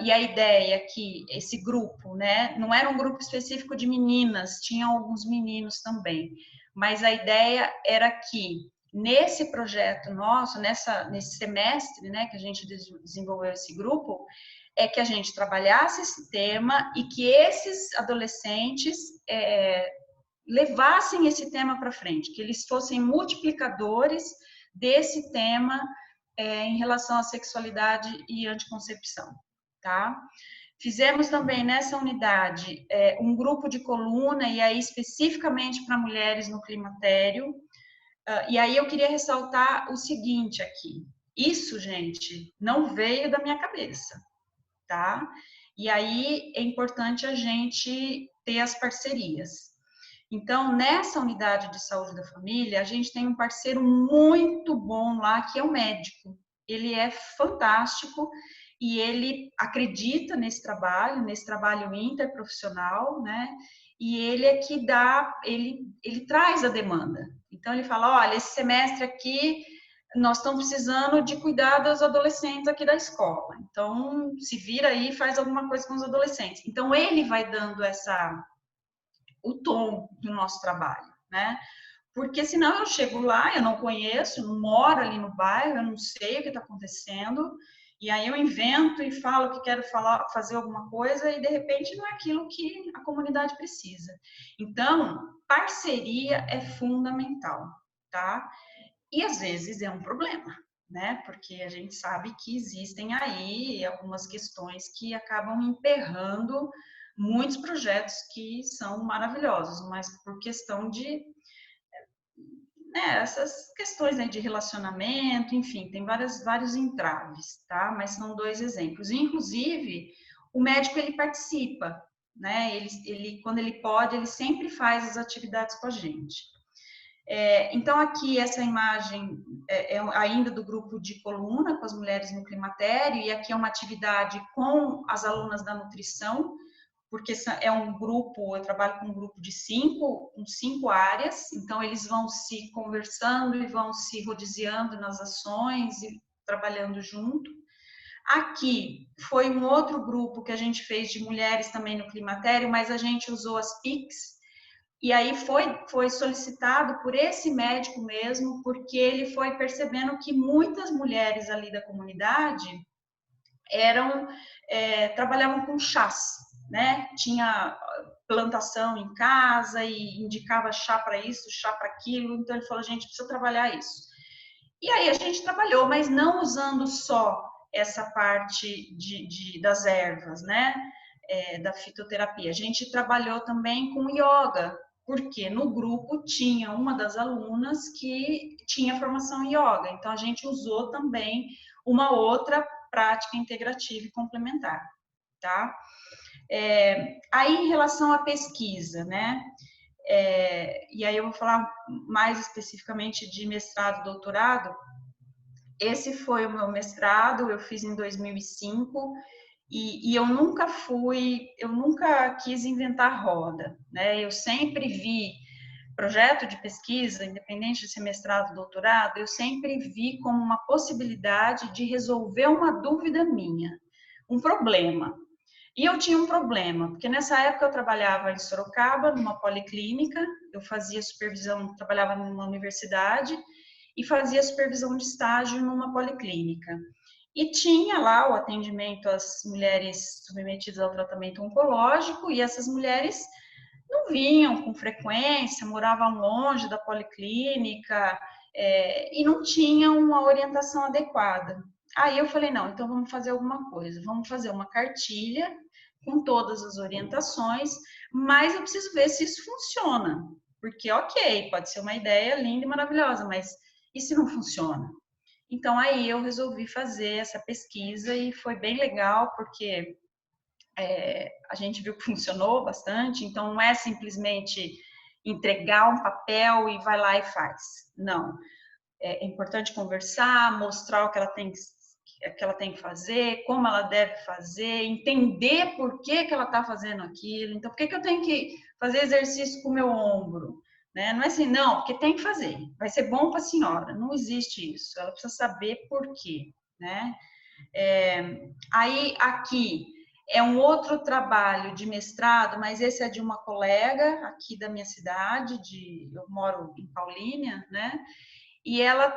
C: E a ideia é que esse grupo, né, não era um grupo específico de meninas, tinha alguns meninos também, mas a ideia era que nesse projeto nosso, nesse semestre, né, que a gente desenvolveu esse grupo, é que a gente trabalhasse esse tema e que esses adolescentes levassem esse tema para frente, que eles fossem multiplicadores desse tema em relação à sexualidade e anticoncepção, tá? Fizemos também nessa unidade um grupo de coluna, e aí especificamente para mulheres no climatério, e aí eu queria ressaltar o seguinte aqui: isso, gente, não veio da minha cabeça, tá? E aí é importante a gente ter as parcerias. Então, nessa unidade de saúde da família, a gente tem um parceiro muito bom lá, que é o médico. Ele é fantástico e ele acredita nesse trabalho interprofissional, né? E ele é que ele traz a demanda. Então, ele fala, olha, esse semestre aqui nós estamos precisando de cuidar dos adolescentes aqui da escola. Então, se vira aí e faz alguma coisa com os adolescentes. Então, ele vai dando o tom do nosso trabalho, né? Porque senão eu chego lá, eu não conheço, não moro ali no bairro, eu não sei o que está acontecendo, e aí eu invento e falo que quero fazer alguma coisa e de repente não é aquilo que a comunidade precisa. Então, parceria é fundamental, tá? E às vezes é um problema, né? Porque a gente sabe que existem aí algumas questões que acabam emperrando muitos projetos que são maravilhosos, mas por questão de, né, essas questões, né, de relacionamento, enfim, tem vários entraves, tá? Mas são 2 exemplos. Inclusive, o médico, ele participa, né? Quando ele pode, ele sempre faz as atividades com a gente. Então, aqui, essa imagem é ainda do grupo de coluna, com as mulheres no climatério, e aqui é uma atividade com as alunas da nutrição, porque é um grupo, eu trabalho com um grupo de 5 áreas, então eles vão se conversando e vão se rodiziando nas ações e trabalhando junto. Aqui foi um outro grupo que a gente fez de mulheres também no climatério, mas a gente usou as PICs, e aí foi solicitado por esse médico mesmo, porque ele foi percebendo que muitas mulheres ali da comunidade trabalhavam com chás, né? Tinha plantação em casa e indicava chá para isso, chá para aquilo, então ele falou, gente, precisa trabalhar isso. E aí a gente trabalhou, mas não usando só essa parte das ervas, né? Da fitoterapia. A gente trabalhou também com yoga, porque no grupo tinha uma das alunas que tinha formação em yoga, então a gente usou também uma outra prática integrativa e complementar, tá? Aí, em relação à pesquisa, né? E aí eu vou falar mais especificamente de mestrado e doutorado. Esse foi o meu mestrado, eu fiz em 2005, e eu nunca quis inventar roda, né? Eu sempre vi projeto de pesquisa, independente de ser mestrado, doutorado, eu sempre vi como uma possibilidade de resolver uma dúvida minha, um problema. E eu tinha um problema, porque nessa época eu trabalhava em Sorocaba, numa policlínica, eu fazia supervisão, trabalhava numa universidade e fazia supervisão de estágio numa policlínica. E tinha lá o atendimento às mulheres submetidas ao tratamento oncológico, e essas mulheres não vinham com frequência, moravam longe da policlínica, e não tinham uma orientação adequada. Aí eu falei, não, então vamos fazer alguma coisa, vamos fazer uma cartilha com todas as orientações, mas eu preciso ver se isso funciona, porque ok, pode ser uma ideia linda e maravilhosa, mas e se não funciona? Então aí eu resolvi fazer essa pesquisa e foi bem legal, porque a gente viu que funcionou bastante, então não é simplesmente entregar um papel e vai lá e faz. Não. É importante conversar, mostrar o que ela tem que fazer, como ela deve fazer, entender por que ela está fazendo aquilo. Então, por que eu tenho que fazer exercício com o meu ombro? Né? Não é assim, não, porque tem que fazer, vai ser bom para a senhora. Não existe isso, ela precisa saber por quê. Né? Aí, aqui, é um outro trabalho de mestrado, mas esse é de uma colega aqui da minha cidade, eu moro em Paulínia, né? E ela,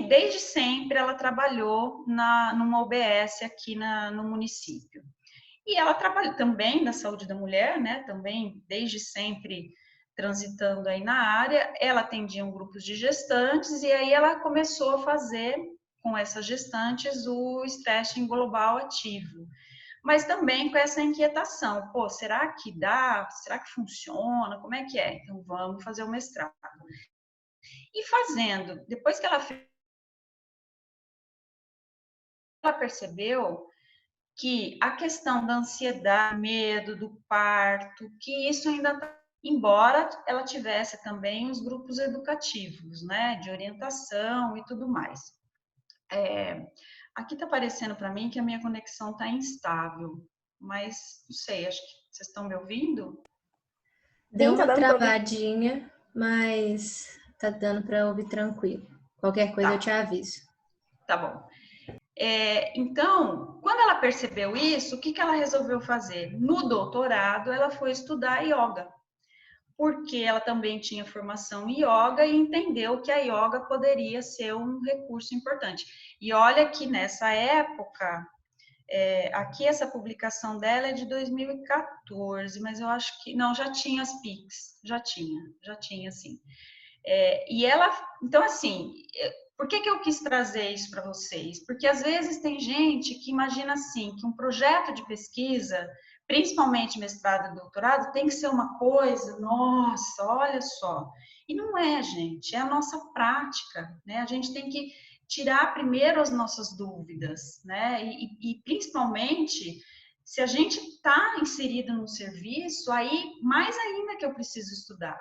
C: desde sempre, ela trabalhou numa OBS aqui no município. E ela trabalha também na saúde da mulher, né? Também, desde sempre, transitando aí na área. Ela atendia grupos de gestantes e aí ela começou a fazer, com essas gestantes, o stretching global ativo. Mas também com essa inquietação, pô, será que dá? Será que funciona? Como é que é? Então, vamos fazer o mestrado. E fazendo, depois que ela percebeu que a questão da ansiedade, medo do parto, que isso ainda está, embora ela tivesse também os grupos educativos, né, de orientação e tudo mais. Aqui está aparecendo para mim que a minha conexão está instável, mas não sei, acho que vocês estão me ouvindo?
E: Deu
D: Sim, tá
E: uma
D: dando pra ouvir.
E: travadinha, mas tá dando para ouvir tranquilo. Qualquer coisa
C: Tá.
E: eu te aviso.
C: Tá bom. Então, quando ela percebeu isso, o que ela resolveu fazer? No doutorado, ela foi estudar yoga, porque ela também tinha formação em yoga e entendeu que a yoga poderia ser um recurso importante. E olha que nessa época, aqui essa publicação dela é de 2014, mas eu acho que, não, já tinha as PICs, já tinha sim. E ela, então assim, Por que eu quis trazer isso para vocês? Porque às vezes tem gente que imagina assim, que um projeto de pesquisa, principalmente mestrado e doutorado, tem que ser uma coisa, nossa, olha só. E não é, gente, é a nossa prática, né? A gente tem que tirar primeiro as nossas dúvidas, né? E principalmente, se a gente está inserido no serviço, aí mais ainda que eu preciso estudar.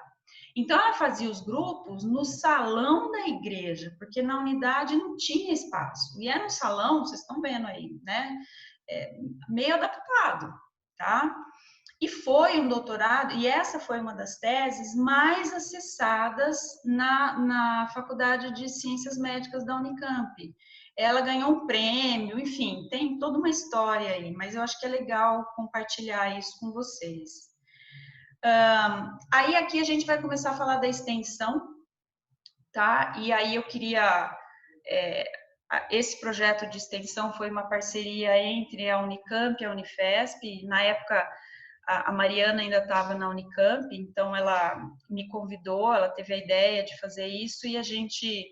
C: Então, ela fazia os grupos no salão da igreja, porque na unidade não tinha espaço. E era um salão, vocês estão vendo aí, né? Meio adaptado, tá? E foi um doutorado, e essa foi uma das teses mais acessadas na Faculdade de Ciências Médicas da Unicamp. Ela ganhou um prêmio, enfim, tem toda uma história aí, mas eu acho que é legal compartilhar isso com vocês. Aí aqui a gente vai começar a falar da extensão, tá? E aí eu queria... esse projeto de extensão foi uma parceria entre a Unicamp e a Unifesp. Na época, a Mariana ainda estava na Unicamp, então ela me convidou, ela teve a ideia de fazer isso e a gente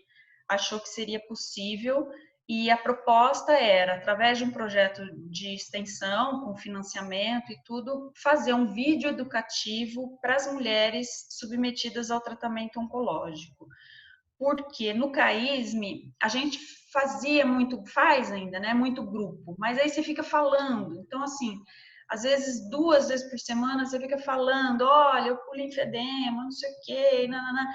C: achou que seria possível. E a proposta era, através de um projeto de extensão, com financiamento e tudo, fazer um vídeo educativo para as mulheres submetidas ao tratamento oncológico. Porque no CAISM, a gente faz ainda, né, muito grupo, mas aí você fica falando. Então, assim, às vezes, 2 vezes por semana, você fica falando, olha, eu com linfedema, não sei o quê, nanana.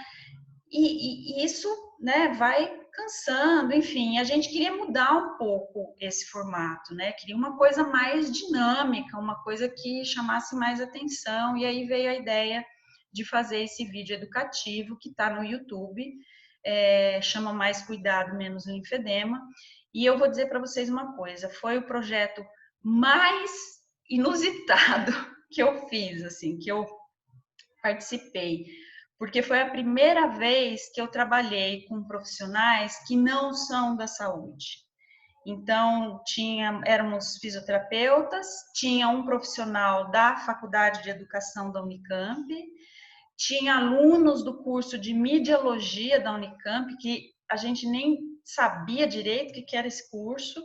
C: E isso, né, vai cansando, enfim, a gente queria mudar um pouco esse formato, né, queria uma coisa mais dinâmica, uma coisa que chamasse mais atenção, e aí veio a ideia de fazer esse vídeo educativo que está no YouTube, chama Mais Cuidado, Menos Linfedema, e eu vou dizer para vocês uma coisa, foi o projeto mais inusitado que eu fiz, assim, que eu participei, porque foi a primeira vez que eu trabalhei com profissionais que não são da saúde. Então, éramos fisioterapeutas, tinha um profissional da Faculdade de Educação da Unicamp, tinha alunos do curso de Midiologia da Unicamp, que a gente nem sabia direito o que era esse curso,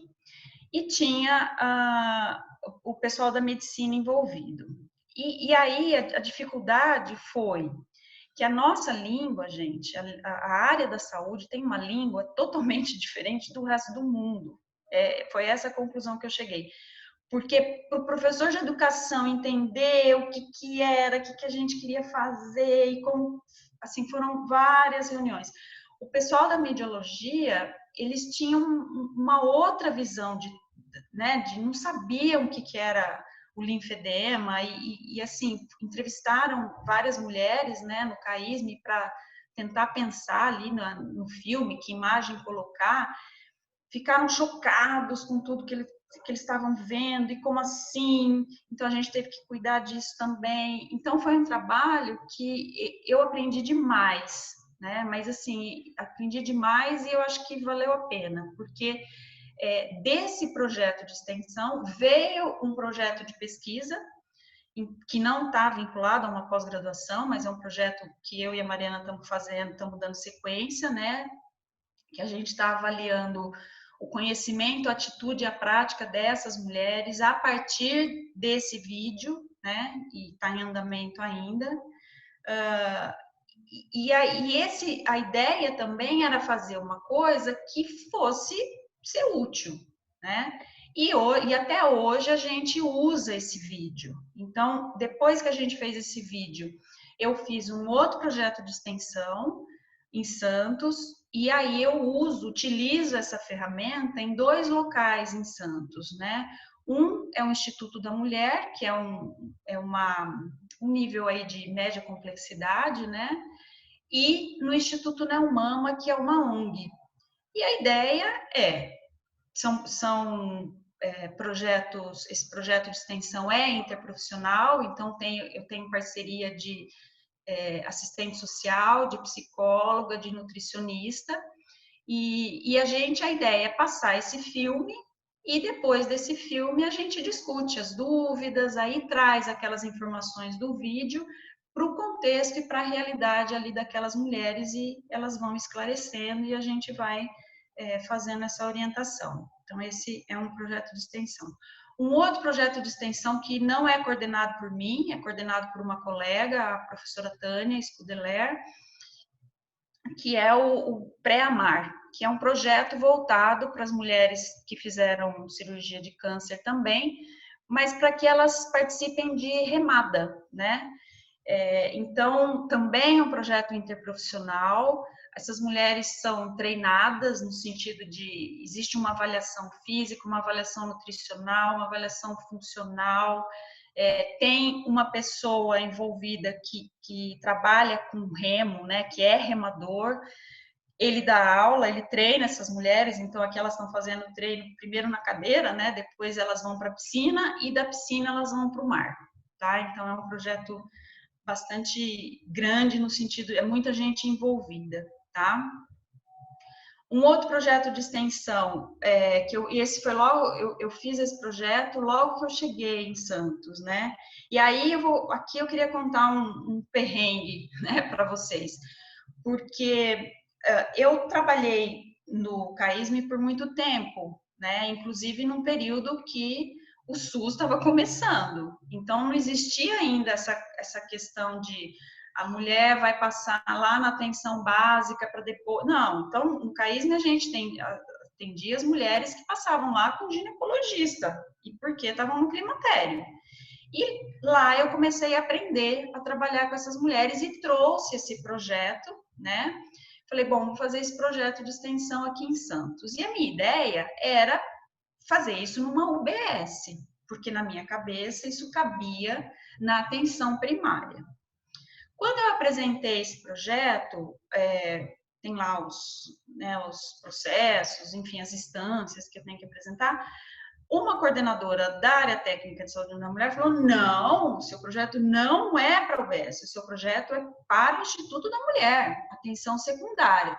C: e tinha o pessoal da medicina envolvido. E aí a dificuldade foi que a nossa língua, gente, a área da saúde tem uma língua totalmente diferente do resto do mundo. Foi essa a conclusão que eu cheguei. Porque para o professor de educação entender o que era, o que a gente queria fazer, e como, assim, foram várias reuniões. O pessoal da mediologia, eles tinham uma outra visão né, de não sabiam o que era o linfedema e assim, entrevistaram várias mulheres, né, no CAISM para tentar pensar ali no filme, que imagem colocar, ficaram chocados com tudo que eles estavam vendo e como assim, então a gente teve que cuidar disso também. Então foi um trabalho que eu aprendi demais, né, mas assim, aprendi demais e eu acho que valeu a pena, porque desse projeto de extensão veio um projeto de pesquisa que não está vinculado a uma pós-graduação, mas é um projeto que eu e a Mariana estamos fazendo, estamos dando sequência, né? Que a gente está avaliando o conhecimento, a atitude e a prática dessas mulheres a partir desse vídeo, né? E está em andamento ainda. A ideia também era fazer uma coisa que fosse ser útil, né? E até hoje a gente usa esse vídeo. Então, depois que a gente fez esse vídeo, eu fiz um outro projeto de extensão em Santos, e aí eu utilizo essa ferramenta em 2 locais em Santos, né? Um é o Instituto da Mulher, que é um nível aí de média complexidade, né? E no Instituto Neumama, que é uma ONG. E a ideia são projetos, esse projeto de extensão é interprofissional, então eu tenho parceria de assistente social, de psicóloga, de nutricionista, e a ideia é passar esse filme e depois desse filme a gente discute as dúvidas, aí traz aquelas informações do vídeo para o contexto e para a realidade ali daquelas mulheres, e elas vão esclarecendo e a gente vai fazendo essa orientação. Então, esse é um projeto de extensão. Um outro projeto de extensão que não é coordenado por mim, é coordenado por uma colega, a professora Tânia Scudeler, que é o Pré-Amar, que é um projeto voltado para as mulheres que fizeram cirurgia de câncer também, mas para que elas participem de remada, né? Então, também é um projeto interprofissional. Essas mulheres são treinadas no sentido de existe uma avaliação física, uma avaliação nutricional, uma avaliação funcional. Tem uma pessoa envolvida que trabalha com remo, né, que é remador. Ele dá aula, ele treina essas mulheres, então aqui elas estão fazendo treino primeiro na cadeira, né, depois elas vão para a piscina e da piscina elas vão para o mar, tá? Então é um projeto bastante grande no sentido, é muita gente envolvida, tá? Um outro projeto de extensão, e esse foi logo, eu fiz esse projeto logo que eu cheguei em Santos, né? E aí aqui eu queria contar um perrengue, né, para vocês, porque eu trabalhei no CAISM por muito tempo, né? Inclusive num período que o SUS estava começando, então não existia ainda essa questão de a mulher vai passar lá na atenção básica para depois. Não, então no CAISM a gente atendia as mulheres que passavam lá com ginecologista, e porque estavam no climatério. E lá eu comecei a aprender a trabalhar com essas mulheres e trouxe esse projeto, né? Falei, bom, vou fazer esse projeto de extensão aqui em Santos. E a minha ideia era fazer isso numa UBS, porque na minha cabeça isso cabia na atenção primária. Quando eu apresentei esse projeto, tem lá os processos, enfim, as instâncias que eu tenho que apresentar. Uma coordenadora da área técnica de saúde da mulher falou: não, seu projeto não é para o UBS, o seu projeto é para o Instituto da Mulher, atenção secundária.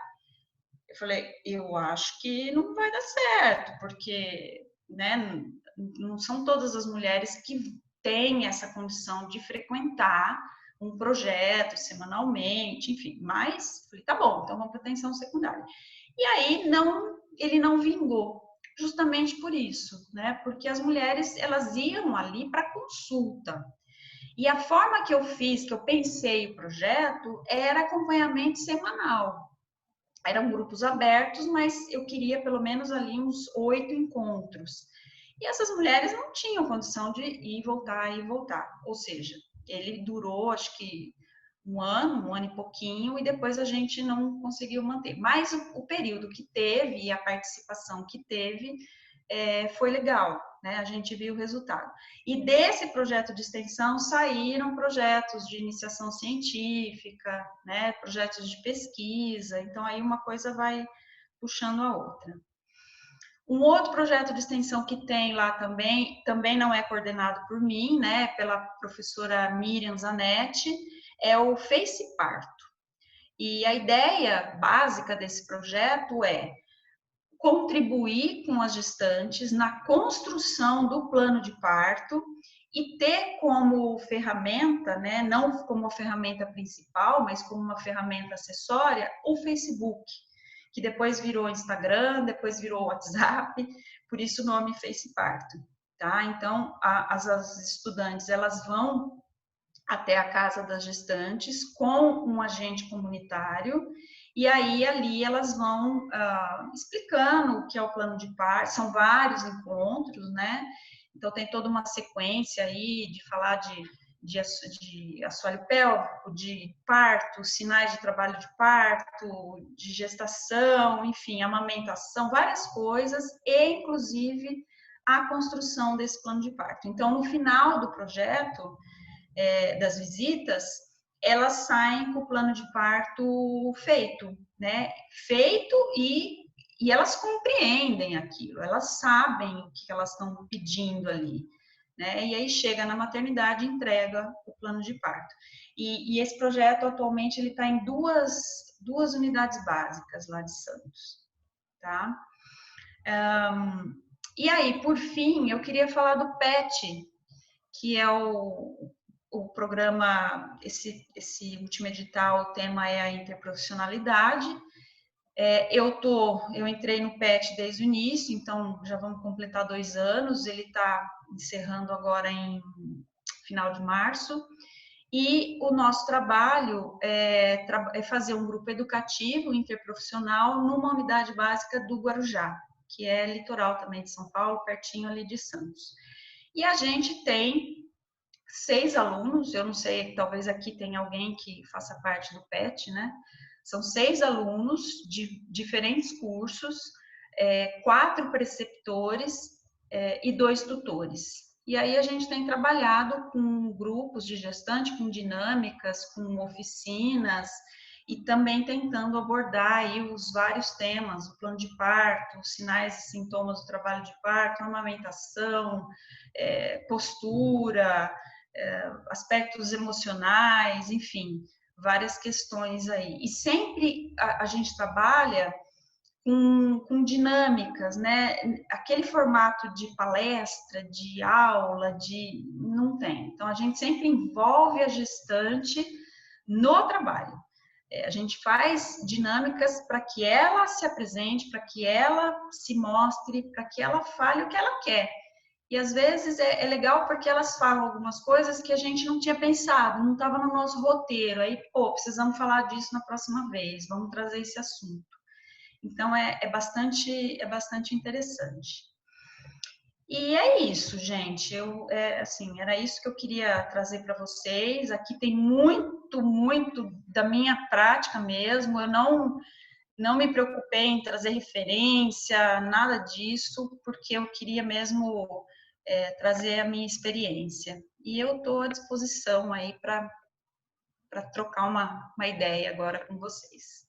C: Eu falei: eu acho que não vai dar certo, porque, né, não são todas as mulheres que têm essa condição de frequentar um projeto semanalmente, enfim, mas falei, tá bom, então vamos para atenção secundária. E aí ele não vingou, justamente por isso, né? Porque as mulheres, elas iam ali para consulta. E a forma que eu fiz, que eu pensei o projeto, era acompanhamento semanal. Eram grupos abertos, mas eu queria pelo menos ali uns 8 encontros. E essas mulheres não tinham condição de ir e voltar. Ou seja, ele durou, acho que um ano e pouquinho, e depois a gente não conseguiu manter. Mas o período que teve e a participação que teve foi legal, né? A gente viu o resultado. E desse projeto de extensão saíram projetos de iniciação científica, né? Projetos de pesquisa, então aí uma coisa vai puxando a outra. Um outro projeto de extensão que tem lá também não é coordenado por mim, né, pela professora Miriam Zanetti, é o Face Parto. E a ideia básica desse projeto é contribuir com as gestantes na construção do plano de parto e ter como ferramenta, né, não como a ferramenta principal, mas como uma ferramenta acessória, o Facebook, que depois virou Instagram, depois virou WhatsApp, por isso o nome Face Parto, tá? Então, as estudantes, elas vão até a casa das gestantes com um agente comunitário, e aí ali elas vão explicando o que é o plano de parto, são vários encontros, né? Então tem toda uma sequência aí de falar de assoalho pélvico, de parto, sinais de trabalho de parto, de gestação, enfim, amamentação, várias coisas, e inclusive a construção desse plano de parto. Então, no final do projeto, das visitas, elas saem com o plano de parto feito, né? Feito e elas compreendem aquilo, elas sabem o que elas estão pedindo ali, né? E aí chega na maternidade e entrega o plano de parto. E esse projeto atualmente ele está em duas unidades básicas lá de Santos, tá? E aí, por fim, eu queria falar do PET, que é o o programa, esse último edital, o tema é a interprofissionalidade. Eu entrei no PET desde o início, então já vamos completar 2 anos, ele está encerrando agora em final de março, e o nosso trabalho é fazer um grupo educativo interprofissional numa unidade básica do Guarujá, que é litoral também de São Paulo, pertinho ali de Santos. E a gente tem 6 alunos, eu não sei, talvez aqui tenha alguém que faça parte do PET, né? São 6 alunos de diferentes cursos, 4 preceptores e 2 tutores. E aí a gente tem trabalhado com grupos de gestante, com dinâmicas, com oficinas, e também tentando abordar aí os vários temas, o plano de parto, os sinais e sintomas do trabalho de parto, amamentação, postura, aspectos emocionais, enfim, várias questões aí. E sempre a gente trabalha com dinâmicas, né? Aquele formato de palestra, de aula, não tem. Então, a gente sempre envolve a gestante no trabalho. A gente faz dinâmicas para que ela se apresente, para que ela se mostre, para que ela fale o que ela quer. E às vezes é legal porque elas falam algumas coisas que a gente não tinha pensado, não estava no nosso roteiro. Aí, precisamos falar disso na próxima vez, vamos trazer esse assunto. Então, é bastante interessante. E é isso, gente. Assim, era isso que eu queria trazer para vocês. Aqui tem muito da minha prática mesmo. Eu não me preocupei em trazer referência, nada disso, porque eu queria mesmo trazer a minha experiência. E eu estou à disposição aí para trocar uma ideia agora com vocês.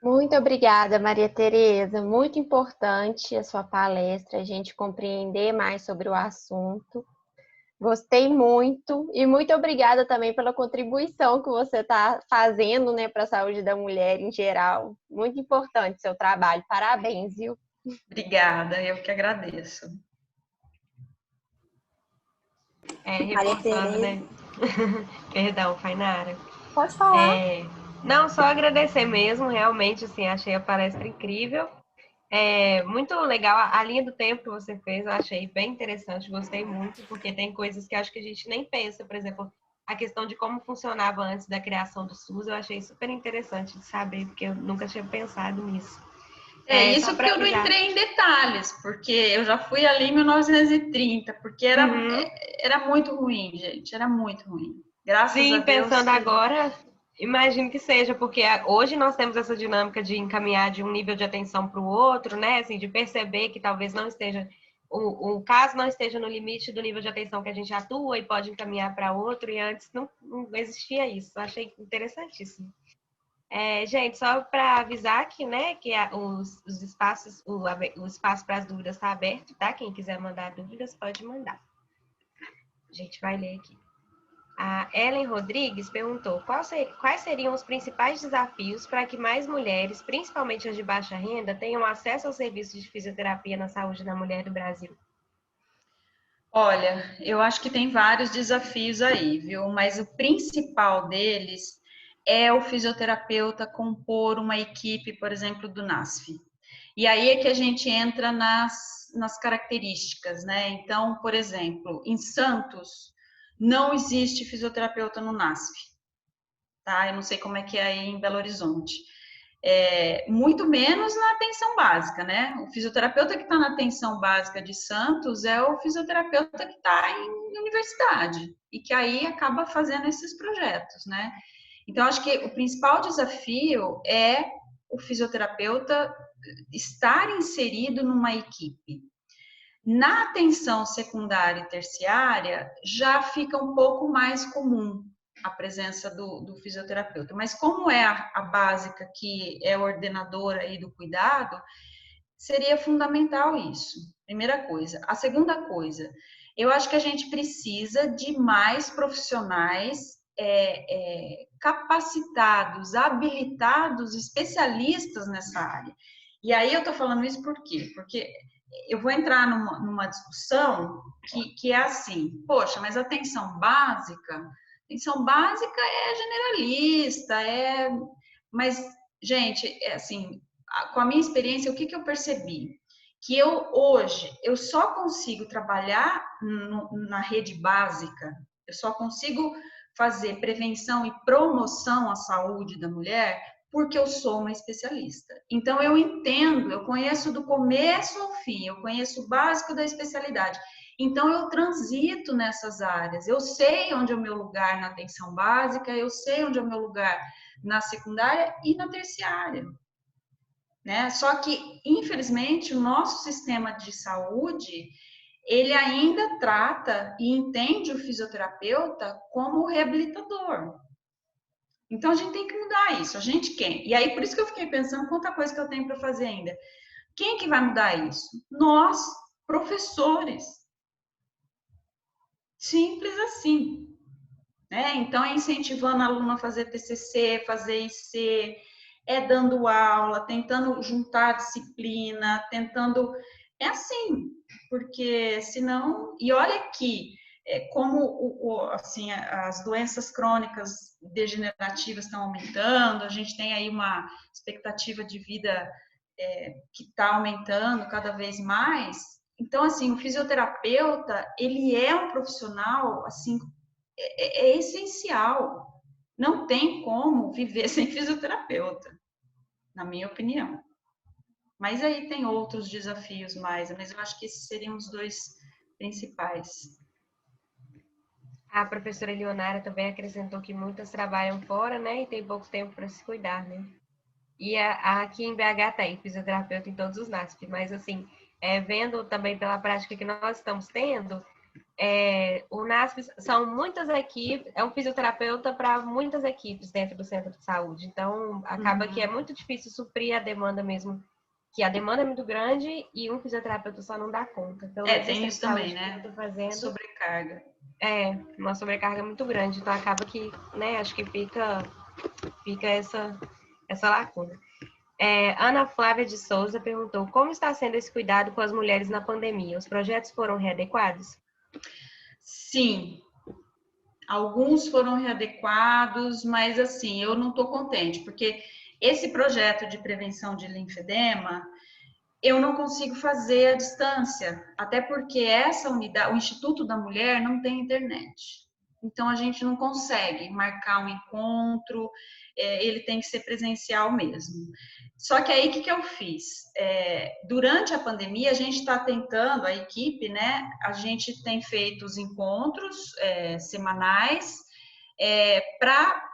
B: Muito obrigada, Maria Tereza. Muito importante a sua palestra, a gente compreender mais sobre o assunto. Gostei muito e muito obrigada também pela contribuição que você está fazendo, né, para a saúde da mulher em geral. Muito importante seu trabalho. Parabéns, viu?
C: Obrigada, eu que agradeço.
A: Reforçando, né? Perdão, Fainara.
D: Pode falar.
A: Não, só agradecer mesmo, realmente, assim, achei a palestra incrível. Muito legal, a linha do tempo que você fez, eu achei bem interessante, gostei muito, porque tem coisas que acho que a gente nem pensa, por exemplo, a questão de como funcionava antes da criação do SUS, eu achei super interessante de saber, porque eu nunca tinha pensado nisso.
C: Isso porque eu não entrei em detalhes, porque eu já fui ali em 1930, porque era muito ruim, gente, era muito ruim. Graças a Deus.
A: Pensando agora, imagino que seja, porque hoje nós temos essa dinâmica de encaminhar de um nível de atenção para o outro, né? Assim, de perceber que talvez não esteja, o caso não esteja no limite do nível de atenção que a gente atua e pode encaminhar para outro, e antes não existia isso. Eu achei interessantíssimo. Gente, só para avisar aqui, né, que os espaços, o espaço para as dúvidas está aberto, tá? Quem quiser mandar dúvidas, pode mandar. A gente vai ler aqui. A Ellen Rodrigues perguntou quais seriam os principais desafios para que mais mulheres, principalmente as de baixa renda, tenham acesso aos serviços de fisioterapia na saúde da mulher do Brasil?
C: Olha, eu acho que tem vários desafios aí, viu? Mas o principal deles é o fisioterapeuta compor uma equipe, por exemplo, do NASF. E aí é que a gente entra nas características, né? Então, por exemplo, em Santos, não existe fisioterapeuta no NASF, tá? Eu não sei como é que é aí em Belo Horizonte. Muito menos na atenção básica, né? O fisioterapeuta que está na atenção básica de Santos é o fisioterapeuta que está em universidade e que aí acaba fazendo esses projetos, né? Então, acho que o principal desafio é o fisioterapeuta estar inserido numa equipe. Na atenção secundária e terciária, já fica um pouco mais comum a presença do fisioterapeuta. Mas como é a básica, que é ordenadora aí do cuidado, seria fundamental isso, primeira coisa. A segunda coisa, eu acho que a gente precisa de mais profissionais capacitados, habilitados, especialistas nessa área. E aí eu tô falando isso por quê? Porque eu vou entrar numa discussão que é assim, poxa, mas a atenção básica é generalista, mas, gente, assim, com a minha experiência, o que eu percebi? Que hoje, eu só consigo trabalhar na rede básica, eu só consigo fazer prevenção e promoção à saúde da mulher porque eu sou uma especialista. Então, eu entendo, eu conheço do começo ao fim, eu conheço o básico da especialidade. Então, eu transito nessas áreas, eu sei onde é o meu lugar na atenção básica, eu sei onde é o meu lugar na secundária e na terciária. Né? Só que, infelizmente, o nosso sistema de saúde, ele ainda trata e entende o fisioterapeuta como reabilitador. Então, a gente tem que mudar isso. A gente quem? E aí, por isso que eu fiquei pensando quanta coisa que eu tenho para fazer ainda. Quem que vai mudar isso? Nós, professores. Simples assim. Né? Então, é incentivando a aluna a fazer TCC, fazer IC, dando aula, tentando juntar disciplina, tentando... É assim, porque senão... E olha aqui, como assim, as doenças crônicas degenerativas estão aumentando, a gente tem aí uma expectativa de vida que está aumentando cada vez mais. Então, assim, o fisioterapeuta, ele é um profissional, assim, é essencial. Não tem como viver sem fisioterapeuta, na minha opinião. Mas aí tem outros desafios mais, mas eu acho que esses seriam os dois principais.
A: A professora Leonara também acrescentou que muitas trabalham fora, né, e tem pouco tempo para se cuidar, né? E aqui em BH tem fisioterapeuta em todos os NASP, mas assim, vendo também pela prática que nós estamos tendo, o NASP são muitas equipes, é um fisioterapeuta para muitas equipes dentro do centro de saúde, então acaba que é muito difícil suprir a demanda mesmo, que a demanda é muito grande e um fisioterapeuta só não dá conta. Pelo menos
C: tem isso também, né?
A: Que eu tô fazendo,
C: sobrecarga.
A: Uma sobrecarga muito grande, então acaba que, né, acho que fica essa lacuna. Ana Flávia de Souza perguntou: como está sendo esse cuidado com as mulheres na pandemia? Os projetos foram readequados?
C: Sim, alguns foram readequados, mas assim, eu não estou contente, porque esse projeto de prevenção de linfedema, eu não consigo fazer à distância, até porque essa unidade, o Instituto da Mulher não tem internet. Então, a gente não consegue marcar um encontro, ele tem que ser presencial mesmo. Só que aí, o que eu fiz? Durante a pandemia, a gente está tentando, a equipe, né? A gente tem feito os encontros semanais para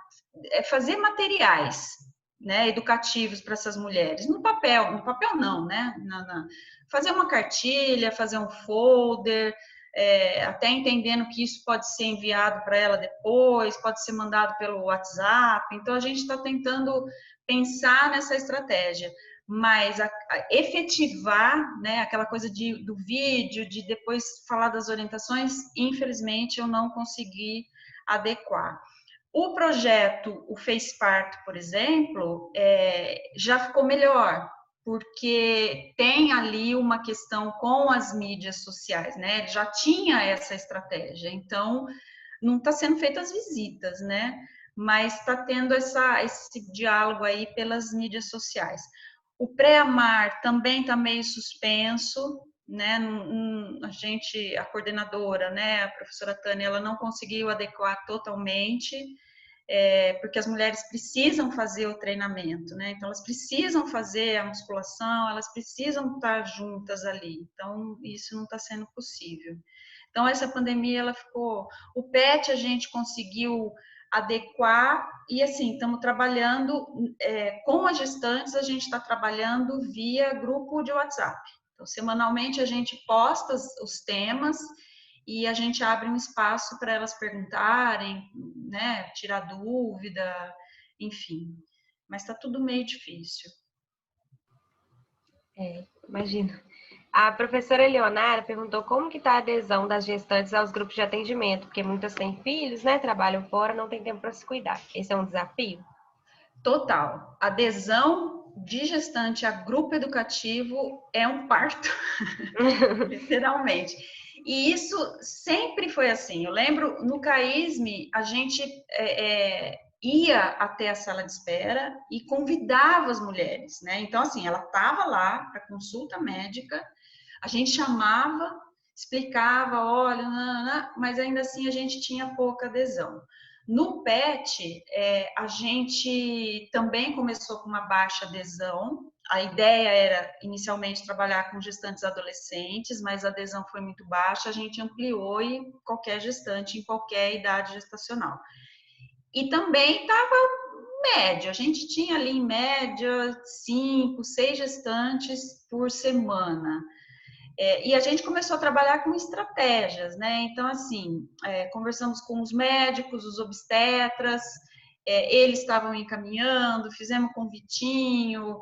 C: fazer materiais, né, educativos para essas mulheres. No papel não, né? Fazer uma cartilha, fazer um folder, até entendendo que isso pode ser enviado para ela depois, pode ser mandado pelo WhatsApp. Então, a gente está tentando pensar nessa estratégia, mas efetivar, né, aquela coisa do vídeo, de depois falar das orientações, infelizmente, eu não consegui adequar. O projeto, o Face Parto, por exemplo, já ficou melhor, porque tem ali uma questão com as mídias sociais, né? Ele já tinha essa estratégia, então não está sendo feitas visitas, né? Mas está tendo esse diálogo aí pelas mídias sociais. O pré-amar também está meio suspenso, né? A coordenadora, né? A professora Tânia, ela não conseguiu adequar totalmente, porque as mulheres precisam fazer o treinamento, né? Então, elas precisam fazer a musculação, elas precisam estar juntas ali. Então, isso não está sendo possível. Então, essa pandemia, ela ficou... O PET a gente conseguiu adequar e, assim, estamos trabalhando com as gestantes, a gente está trabalhando via grupo de WhatsApp. Então, semanalmente, a gente posta os temas e a gente abre um espaço para elas perguntarem, né, tirar dúvida, enfim. Mas está tudo meio difícil.
A: Imagino. A professora Leonara perguntou como que está a adesão das gestantes aos grupos de atendimento, porque muitas têm filhos, né, trabalham fora, não tem tempo para se cuidar. Esse é um desafio?
C: Total. Adesão de gestante a grupo educativo é um parto, literalmente. E isso sempre foi assim. Eu lembro, no CAISM, a gente ia até a sala de espera e convidava as mulheres, né? Então, assim, ela estava lá para consulta médica, a gente chamava, explicava, olha, mas ainda assim a gente tinha pouca adesão. No PET, a gente também começou com uma baixa adesão. A ideia era inicialmente trabalhar com gestantes adolescentes, mas a adesão foi muito baixa. A gente ampliou e qualquer gestante em qualquer idade gestacional. E também estava médio. A gente tinha ali em média 5, 6 gestantes por semana. E a gente começou a trabalhar com estratégias, né? Então, assim, conversamos com os médicos, os obstetras, eles estavam encaminhando, fizemos convitinho,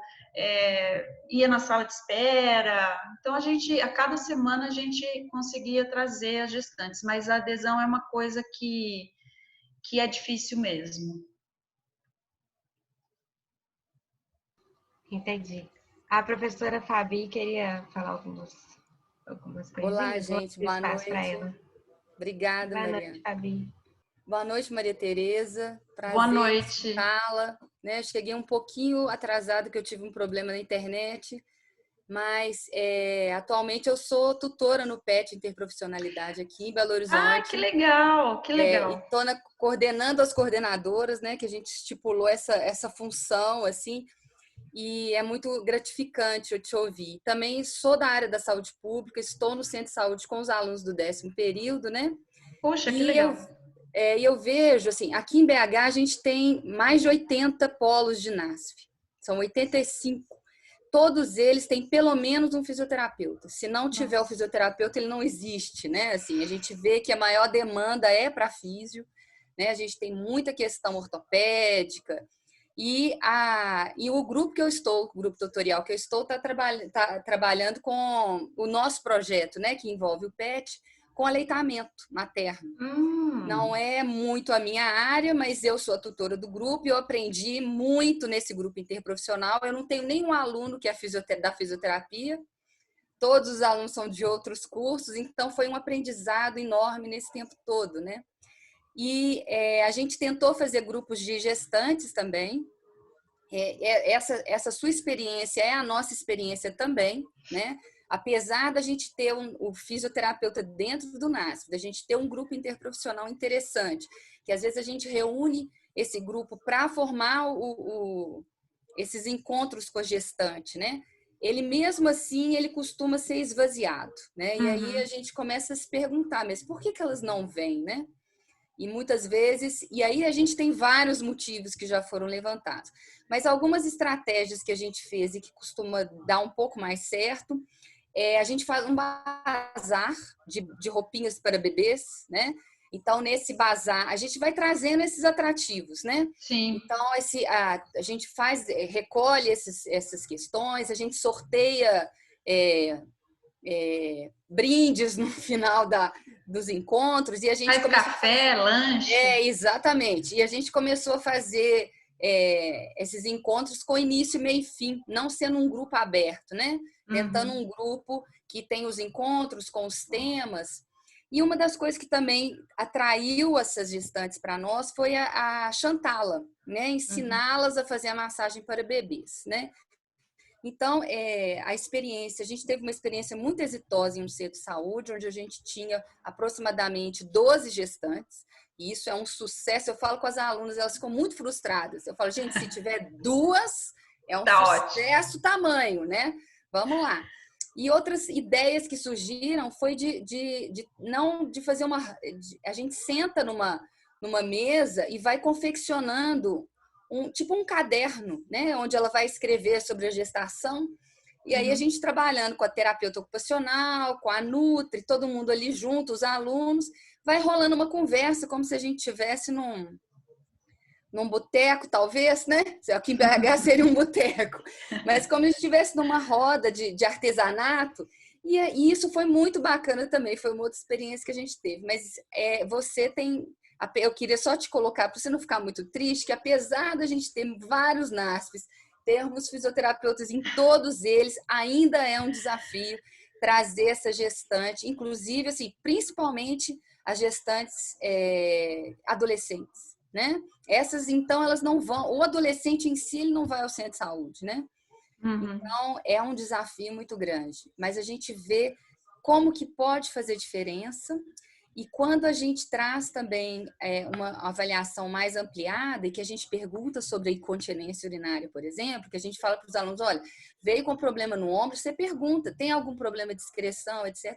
C: ia na sala de espera. Então, a cada semana a gente conseguia trazer as gestantes, mas a adesão é uma coisa que é difícil mesmo.
A: Entendi. A professora Fabi queria falar algumas coisinhas.
F: Olá, gente. Boa
A: Espaço para
F: noite.
A: ela.
F: Obrigada,
A: Boa
F: Mariana.
A: noite, Fabi.
F: Boa noite, Maria Tereza. Prazer
C: Boa noite.
F: Fala, né? Cheguei um pouquinho atrasado, que eu tive um problema na internet, mas atualmente eu sou tutora no PET Interprofissionalidade aqui em Belo Horizonte.
C: Ah, que legal, que legal.
F: E estou coordenando as coordenadoras, né? Que a gente estipulou essa função, assim, e é muito gratificante eu te ouvir. Também sou da área da saúde pública, estou no centro de saúde com os alunos do 10º período, né?
C: Poxa, que legal.
F: E eu vejo, assim, aqui em BH a gente tem mais de 80 polos de NASF. São 85. Todos eles têm pelo menos um fisioterapeuta. Se não tiver o fisioterapeuta, ele não existe, né? Assim, a gente vê que a maior demanda é para físio, né? A gente tem muita questão ortopédica. E o grupo que eu estou, o grupo tutorial que eu estou, tá trabalhando com o nosso projeto, né? Que envolve o PET, com aleitamento materno. Não é muito a minha área, mas eu sou a tutora do grupo e eu aprendi muito nesse grupo interprofissional. Eu não tenho nenhum aluno que é da fisioterapia, todos os alunos são de outros cursos, então foi um aprendizado enorme nesse tempo todo, né? E a gente tentou fazer grupos de gestantes também. Essa sua experiência é a nossa experiência também, né? Apesar da gente ter o fisioterapeuta dentro do NASF, da gente ter um grupo interprofissional interessante, que às vezes a gente reúne esse grupo para formar esses encontros com a gestante, né? Ele mesmo assim, ele costuma ser esvaziado, né? E aí a gente começa a se perguntar, mas por que elas não vêm, né? E muitas vezes, e aí a gente tem vários motivos que já foram levantados, mas algumas estratégias que a gente fez e que costuma dar um pouco mais certo, a gente faz um bazar de roupinhas para bebês, né? Então, nesse bazar, a gente vai trazendo esses atrativos, né?
C: Sim.
F: Então, a gente recolhe essas questões, a gente sorteia brindes no final dos encontros e a gente
C: faz café, lanche.
F: Exatamente. E a gente começou a fazer esses encontros com início, meio e fim, não sendo um grupo aberto, né? Tentando um grupo que tem os encontros com os temas. E uma das coisas que também atraiu essas gestantes para nós foi a Chantala, né? Ensiná-las a fazer a massagem para bebês, né? Então, a gente teve uma experiência muito exitosa em um centro de saúde, onde a gente tinha aproximadamente 12 gestantes, e isso é um sucesso. Eu falo com as alunas, elas ficam muito frustradas. Eu falo, gente, se tiver 2, é um sucesso tamanho, né? Vamos lá. E outras ideias que surgiram foi de fazer a gente senta numa mesa e vai confeccionando tipo um caderno, né? Onde ela vai escrever sobre a gestação. E aí a gente trabalhando com a terapeuta ocupacional, com a Nutri, todo mundo ali junto, os alunos, vai rolando uma conversa como se a gente estivesse num boteco, talvez, né? Aqui em BH seria um boteco. Mas como se estivesse numa roda de artesanato. E isso foi muito bacana também, foi uma outra experiência que a gente teve. Mas você tem... Eu queria só te colocar, para você não ficar muito triste, que apesar da gente ter vários NASFs, termos fisioterapeutas em todos eles, ainda é um desafio trazer essa gestante, inclusive, assim, principalmente as gestantes adolescentes, né? Essas, então, elas não vão, o adolescente em si, ele não vai ao centro de saúde, né? Então, é um desafio muito grande. Mas a gente vê como que pode fazer diferença. E quando a gente traz também uma avaliação mais ampliada e que a gente pergunta sobre a incontinência urinária, por exemplo, que a gente fala para os alunos, olha, veio com problema no ombro, você pergunta, tem algum problema de excreção, etc.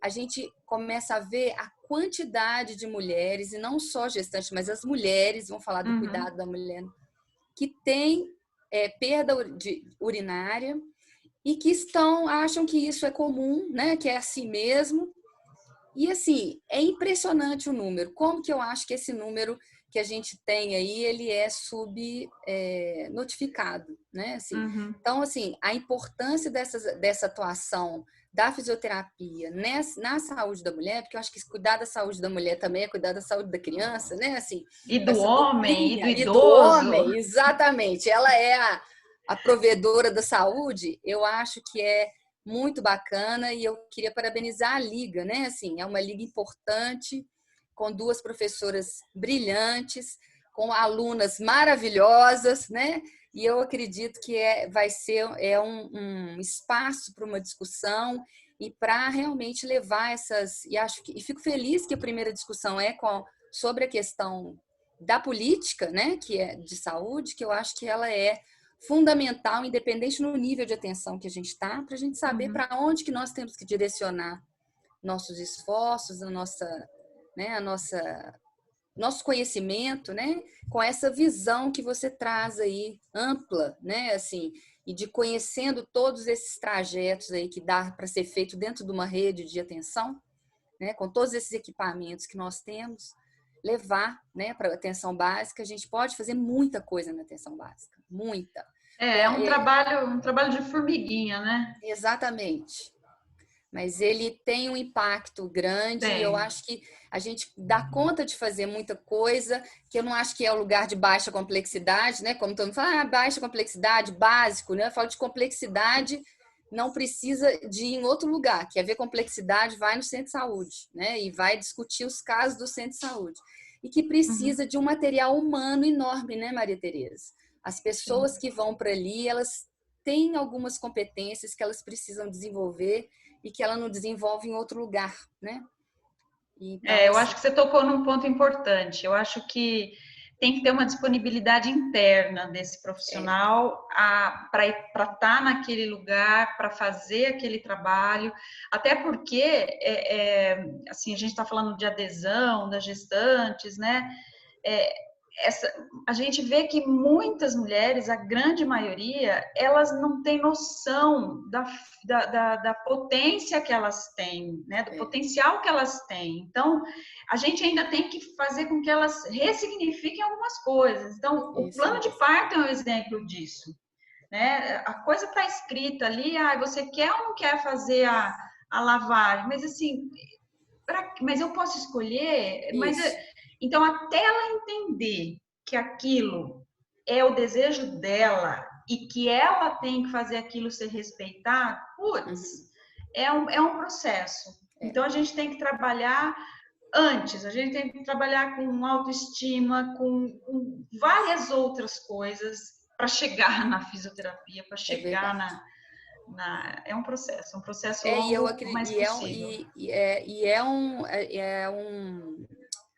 F: A gente começa a ver a quantidade de mulheres, e não só gestantes, mas as mulheres, vão falar do cuidado da mulher, que tem perda urinária e que acham que isso é comum, né? Que é assim mesmo. E assim, é impressionante o número. Como que eu acho que esse número que a gente tem aí, ele é subnotificado, né? Assim, então, assim, a importância dessa atuação da fisioterapia na saúde da mulher, porque eu acho que cuidar da saúde da mulher também é cuidar da saúde da criança, né? Assim,
C: e do homem, e do idoso.
F: E do homem, exatamente. Ela é a provedora da saúde, eu acho que é muito bacana e eu queria parabenizar a Liga, né? Assim, é uma liga importante, com 2 professoras brilhantes, com alunas maravilhosas, né? E eu acredito que vai ser um espaço para uma discussão e para realmente levar e fico feliz que a primeira discussão sobre a questão da política, né? Que é de saúde, que eu acho que ela é fundamental, independente no nível de atenção que a gente está, para a gente saber para onde que nós temos que direcionar nossos esforços, nosso conhecimento, né? Com essa visão que você traz aí, ampla, né? Assim, e de conhecendo todos esses trajetos aí que dá para ser feito dentro de uma rede de atenção, né? Com todos esses equipamentos que nós temos, levar, né, para a atenção básica. A gente pode fazer muita coisa na atenção básica, muita.
C: É um trabalho de formiguinha, né?
F: Exatamente. Mas ele tem um impacto grande e eu acho que a gente dá conta de fazer muita coisa, que eu não acho que é o lugar de baixa complexidade, né? Como todo mundo fala, baixa complexidade, básico, né? Eu falo de complexidade, não precisa de ir em outro lugar. Quer ver complexidade, vai no centro de saúde, né? E vai discutir os casos do centro de saúde. E que precisa de um material humano enorme, né, Maria Tereza? As pessoas que vão para ali, elas têm algumas competências que elas precisam desenvolver e que ela não desenvolve em outro lugar, né? Então,
C: eu acho que você tocou num ponto importante. Eu acho que tem que ter uma disponibilidade interna desse profissional para estar naquele lugar, para fazer aquele trabalho, até porque assim, a gente está falando de adesão das gestantes, né? A gente vê que muitas mulheres, a grande maioria, elas não têm noção da potência que elas têm, né? Do potencial que elas têm. Então, a gente ainda tem que fazer com que elas ressignifiquem algumas coisas. Então, o plano de parto é um exemplo disso, né? A coisa está escrita ali, você quer ou não quer fazer a lavagem? Mas assim, mas eu posso escolher? Então, até ela entender que aquilo é o desejo dela e que ela tem que fazer aquilo ser respeitado, é um processo. Então, a gente tem que trabalhar antes, a gente tem que trabalhar com autoestima, com várias outras coisas para chegar na fisioterapia, para chegar é um processo longo, mas possível.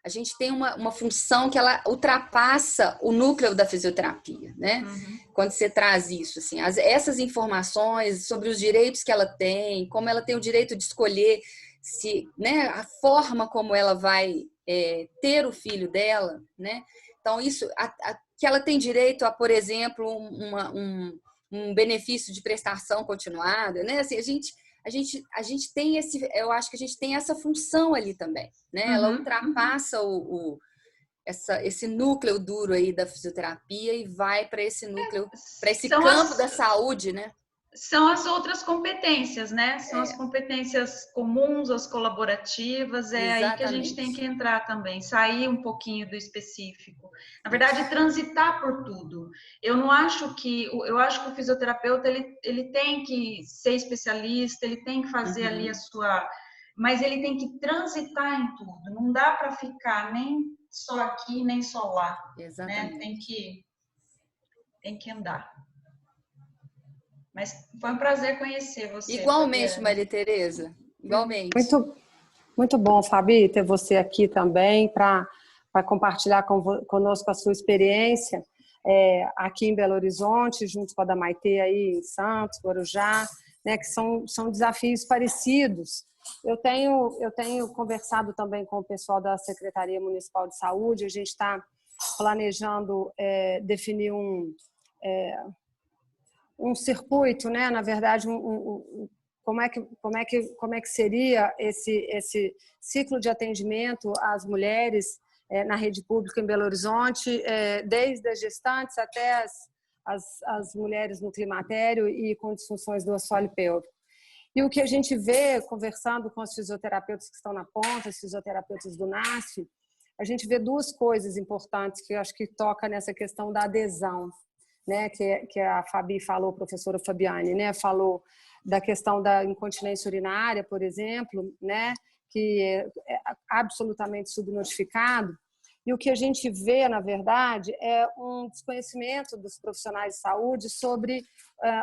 F: A gente tem uma função que ela ultrapassa o núcleo da fisioterapia, né? Quando você traz isso, assim, essas informações sobre os direitos que ela tem, como ela tem o direito de escolher né, a forma como ela vai ter o filho dela, né? Então, isso, que ela tem direito a, por exemplo, um benefício de prestação continuada, né? Assim, a gente tem eu acho que a gente tem essa função ali também, né? Ela ultrapassa esse núcleo duro aí da fisioterapia e vai para esse núcleo, para esse campo da saúde, né?
C: São as outras competências, né? São as competências comuns, as colaborativas, é aí que a gente tem que entrar também, sair um pouquinho do específico. Na verdade, transitar por tudo. Eu acho que o fisioterapeuta, ele tem que ser especialista, ele tem que fazer ali a sua... Mas ele tem que transitar em tudo, não dá para ficar nem só aqui, nem só lá.
F: Exatamente.
C: Né? Tem que andar. Mas foi um prazer conhecer você.
F: Igualmente,
C: Fabiana.
F: Maria Tereza. Igualmente.
G: Muito bom, Fabi, ter você aqui também para compartilhar conosco a sua experiência aqui em Belo Horizonte, junto com a da Maitê aí em Santos, Guarujá, né, que são desafios parecidos. Eu tenho conversado também com o pessoal da Secretaria Municipal de Saúde, a gente está planejando definir um circuito, né? Na verdade, como é que seria esse ciclo de atendimento às mulheres na rede pública em Belo Horizonte, desde as gestantes até as mulheres no climatério e com disfunções do assoalho pélvico. E o que a gente vê, conversando com os fisioterapeutas que estão na ponta, os fisioterapeutas do NASF, a gente vê duas coisas importantes que eu acho que toca nessa questão da adesão, né, que a Fabi falou, a professora Fabiane, né, falou da questão da incontinência urinária, por exemplo, né, que é absolutamente subnotificado. E o que a gente vê, na verdade, é um desconhecimento dos profissionais de saúde sobre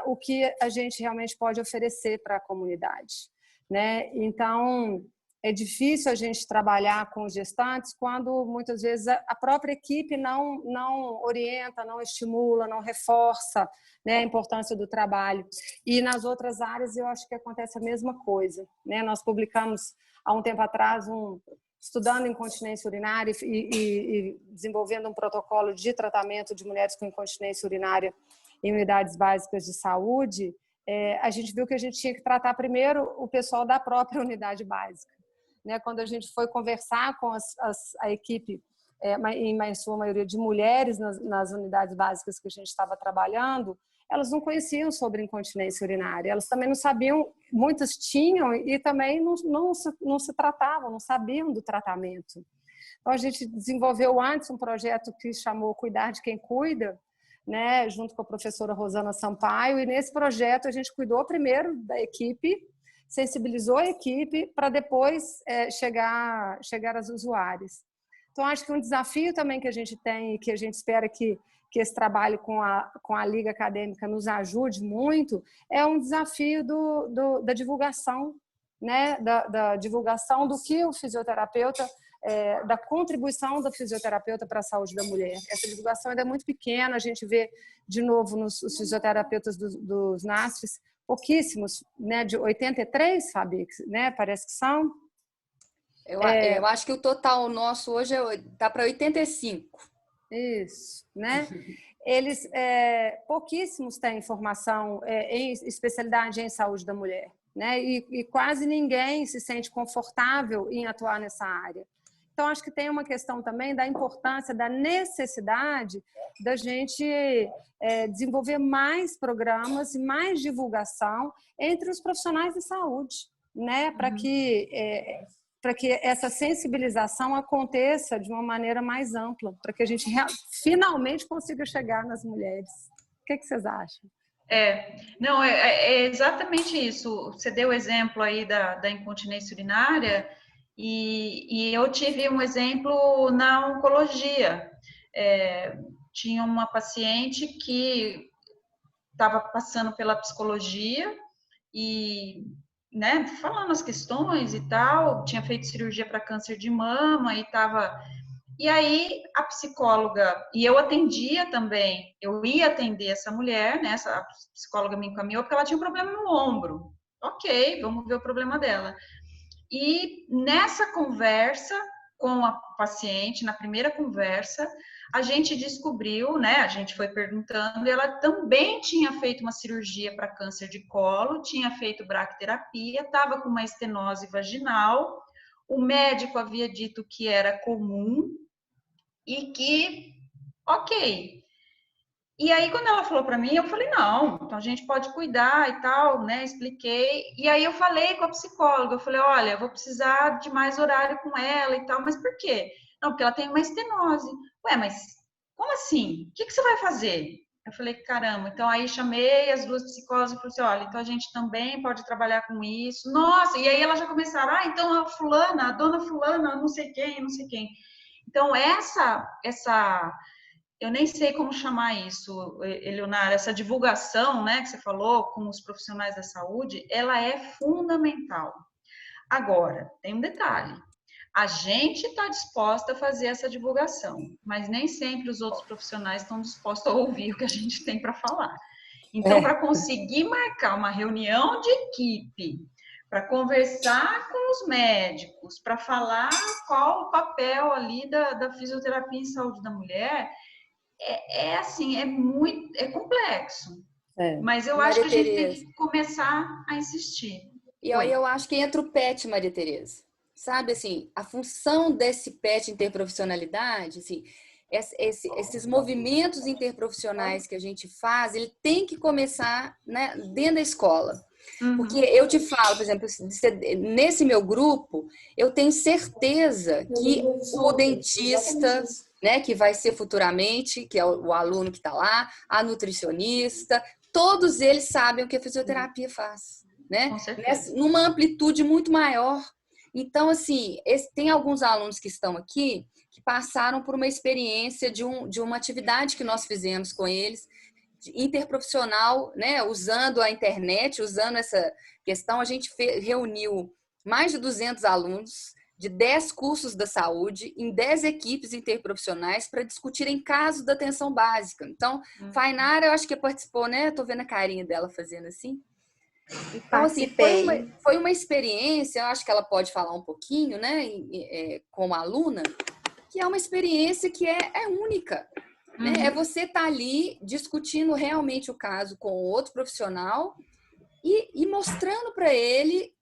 G: o que a gente realmente pode oferecer para a comunidade, né? Então, é difícil a gente trabalhar com gestantes quando, muitas vezes, a própria equipe não orienta, não estimula, não reforça, né, a importância do trabalho. E nas outras áreas, eu acho que acontece a mesma coisa, né? Nós publicamos, há um tempo atrás, estudando incontinência urinária e desenvolvendo um protocolo de tratamento de mulheres com incontinência urinária em unidades básicas de saúde, a gente viu que a gente tinha que tratar primeiro o pessoal da própria unidade básica. Né? Quando a gente foi conversar com a equipe, em sua maioria de mulheres nas unidades básicas que a gente estava trabalhando, elas não conheciam sobre incontinência urinária, elas também não sabiam, muitas tinham e também não se tratavam, não sabiam do tratamento. Então a gente desenvolveu antes um projeto que chamou Cuidar de Quem Cuida, né, junto com a professora Rosana Sampaio, e nesse projeto a gente cuidou primeiro da equipe, sensibilizou a equipe para depois chegar às usuárias. Então acho que um desafio também que a gente tem e que a gente espera que esse trabalho com a Liga Acadêmica nos ajude muito, é um desafio da divulgação, né? Da divulgação do que o fisioterapeuta, da contribuição do fisioterapeuta para a saúde da mulher. Essa divulgação ainda é muito pequena, a gente vê, de novo, os fisioterapeutas dos NASFs, pouquíssimos, né? De 83, Fabi, né? Parece que são.
F: Eu acho que o total nosso hoje está para 85.
G: Isso, né? Eles, pouquíssimos têm formação em especialidade em saúde da mulher, né? E quase ninguém se sente confortável em atuar nessa área. Então, acho que tem uma questão também da importância, da necessidade da gente desenvolver mais programas e mais divulgação entre os profissionais de saúde, né? Para que essa sensibilização aconteça de uma maneira mais ampla, para que a gente finalmente consiga chegar nas mulheres. O que vocês acham?
C: Não, é exatamente isso. Você deu o exemplo aí da incontinência urinária e eu tive um exemplo na oncologia. Tinha uma paciente que estava passando pela psicologia e, né, falando as questões e tal, tinha feito cirurgia para câncer de mama e estava... E aí a psicóloga, e eu atendia também, eu ia atender essa mulher, né, a psicóloga me encaminhou porque ela tinha um problema no ombro. Ok, vamos ver o problema dela. E nessa conversa com a paciente, na primeira conversa, a gente descobriu, né, a gente foi perguntando, e ela também tinha feito uma cirurgia para câncer de colo, tinha feito braquiterapia, estava com uma estenose vaginal, o médico havia dito que era comum e que, ok. E aí, quando ela falou para mim, eu falei, não, então a gente pode cuidar e tal, né? Expliquei. E aí eu falei com a psicóloga, eu falei, olha, eu vou precisar de mais horário com ela e tal, mas por quê? Não, porque ela tem uma estenose. Ué, mas como assim? O que você vai fazer? Eu falei, caramba, então aí chamei as duas psicólogas e falei assim, olha, então a gente também pode trabalhar com isso. Nossa, e aí elas já começaram, então a fulana, a dona fulana, não sei quem, não sei quem. Então essa eu nem sei como chamar isso, Eleonara, essa divulgação, né, que você falou com os profissionais da saúde, ela é fundamental. Agora, tem um detalhe. A gente está disposta a fazer essa divulgação, mas nem sempre os outros profissionais estão dispostos a ouvir o que a gente tem para falar. Então, para conseguir marcar uma reunião de equipe, para conversar com os médicos, para falar qual o papel ali da fisioterapia em saúde da mulher, assim, é complexo. Mas eu acho que a gente tem que começar a insistir.
F: E aí eu acho que entra o PET, Maria Tereza. Sabe, assim, a função desse PET interprofissionalidade, assim, esses movimentos interprofissionais que a gente faz, ele tem que começar, né, dentro da escola. Porque eu te falo, por exemplo, nesse meu grupo, eu tenho certeza que o dentista, né, que vai ser futuramente, que é o aluno que está lá, a nutricionista, todos eles sabem o que a fisioterapia faz, né? Numa amplitude muito maior. Então, assim, tem alguns alunos que estão aqui que passaram por uma experiência de uma atividade que nós fizemos com eles, interprofissional, né? Usando a internet, usando essa questão, a gente reuniu mais de 200 alunos de 10 cursos da saúde em 10 equipes interprofissionais para discutirem casos da atenção básica. Então, Fainara, eu acho que participou, né? Estou vendo a carinha dela fazendo assim. Então, assim, foi uma experiência, eu acho que ela pode falar um pouquinho, né, como aluna, que é uma experiência que é única. Né? É você estar ali discutindo realmente o caso com outro profissional e mostrando para ele,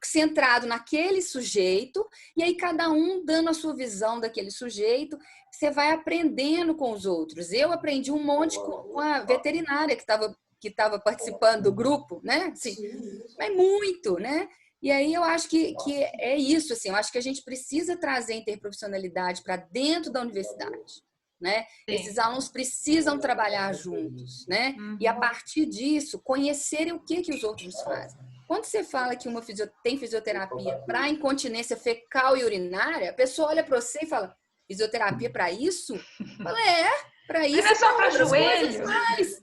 F: centrado naquele sujeito, e aí cada um dando a sua visão daquele sujeito, você vai aprendendo com os outros. Eu aprendi um monte com a veterinária que estava participando do grupo, né? Assim, mas muito, né? E aí eu acho que é isso, assim, eu acho que a gente precisa trazer interprofissionalidade para dentro da universidade, né? Esses alunos precisam trabalhar juntos, né? E a partir disso, conhecerem o que os outros fazem. Quando você fala que tem fisioterapia para incontinência fecal e urinária, a pessoa olha para você e fala, fisioterapia para isso? Fala, para isso.
C: Não é só para joelho?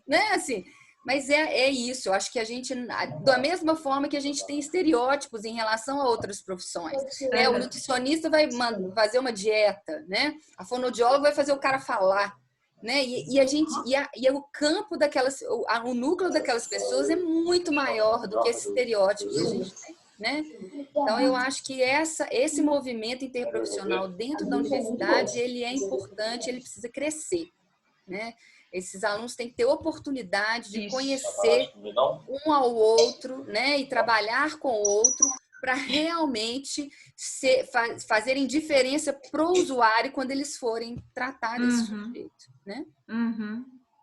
F: Né? Assim, mas é isso, eu acho que a gente, da mesma forma que a gente tem estereótipos em relação a outras profissões, né? O nutricionista vai fazer uma dieta, né? A fonoaudióloga vai fazer o cara falar, né? E o campo daquelas, o núcleo daquelas pessoas é muito maior do que esse estereótipo que a gente tem, né? Então, eu acho que esse movimento interprofissional dentro da universidade, ele é importante, ele precisa crescer, né? Esses alunos têm que ter oportunidade de conhecer um ao outro, né? E trabalhar com o outro para realmente fazerem diferença para o usuário quando eles forem tratar desse sujeito, né?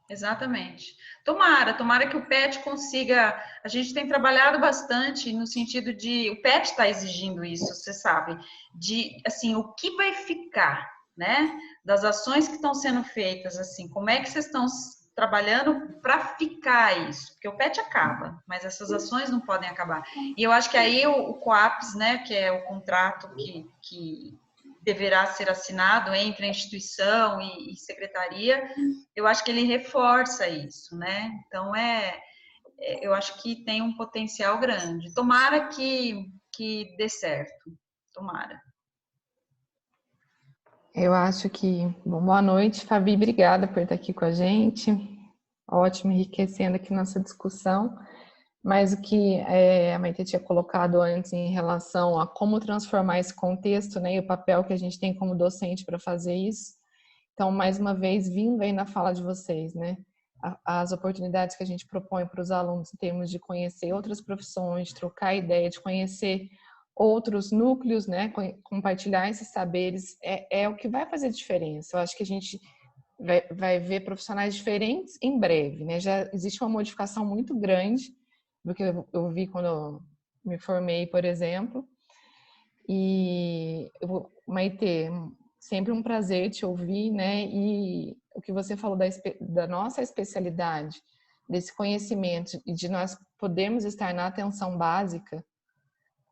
C: Exatamente. Tomara que o PET consiga. A gente tem trabalhado bastante no sentido de o PET está exigindo isso, você sabe, de assim o que vai ficar, né? Das ações que estão sendo feitas, assim, como é que vocês estão trabalhando para ficar isso? Porque o PET acaba, mas essas ações não podem acabar. E eu acho que aí o COAPS, né, que é o contrato que deverá ser assinado entre a instituição e secretaria, eu acho que ele reforça isso, né? Então, eu acho que tem um potencial grande. Tomara que dê certo. Tomara.
H: Eu acho que... Bom, boa noite, Fabi. Obrigada por estar aqui com a gente. Ótimo, enriquecendo aqui nossa discussão. Mas o que a Maite tinha colocado antes em relação a como transformar esse contexto, né, e o papel que a gente tem como docente para fazer isso. Então, mais uma vez, vindo aí na fala de vocês, né, as oportunidades que a gente propõe para os alunos em termos de conhecer outras profissões, de trocar ideia, de conhecer outros núcleos, né, compartilhar esses saberes, é o que vai fazer diferença. Eu acho que a gente vai ver profissionais diferentes em breve, né? Já existe uma modificação muito grande do que eu vi quando eu me formei, por exemplo. E, Maitê, sempre um prazer te ouvir, né? E o que você falou da nossa especialidade, desse conhecimento e de nós podermos estar na atenção básica,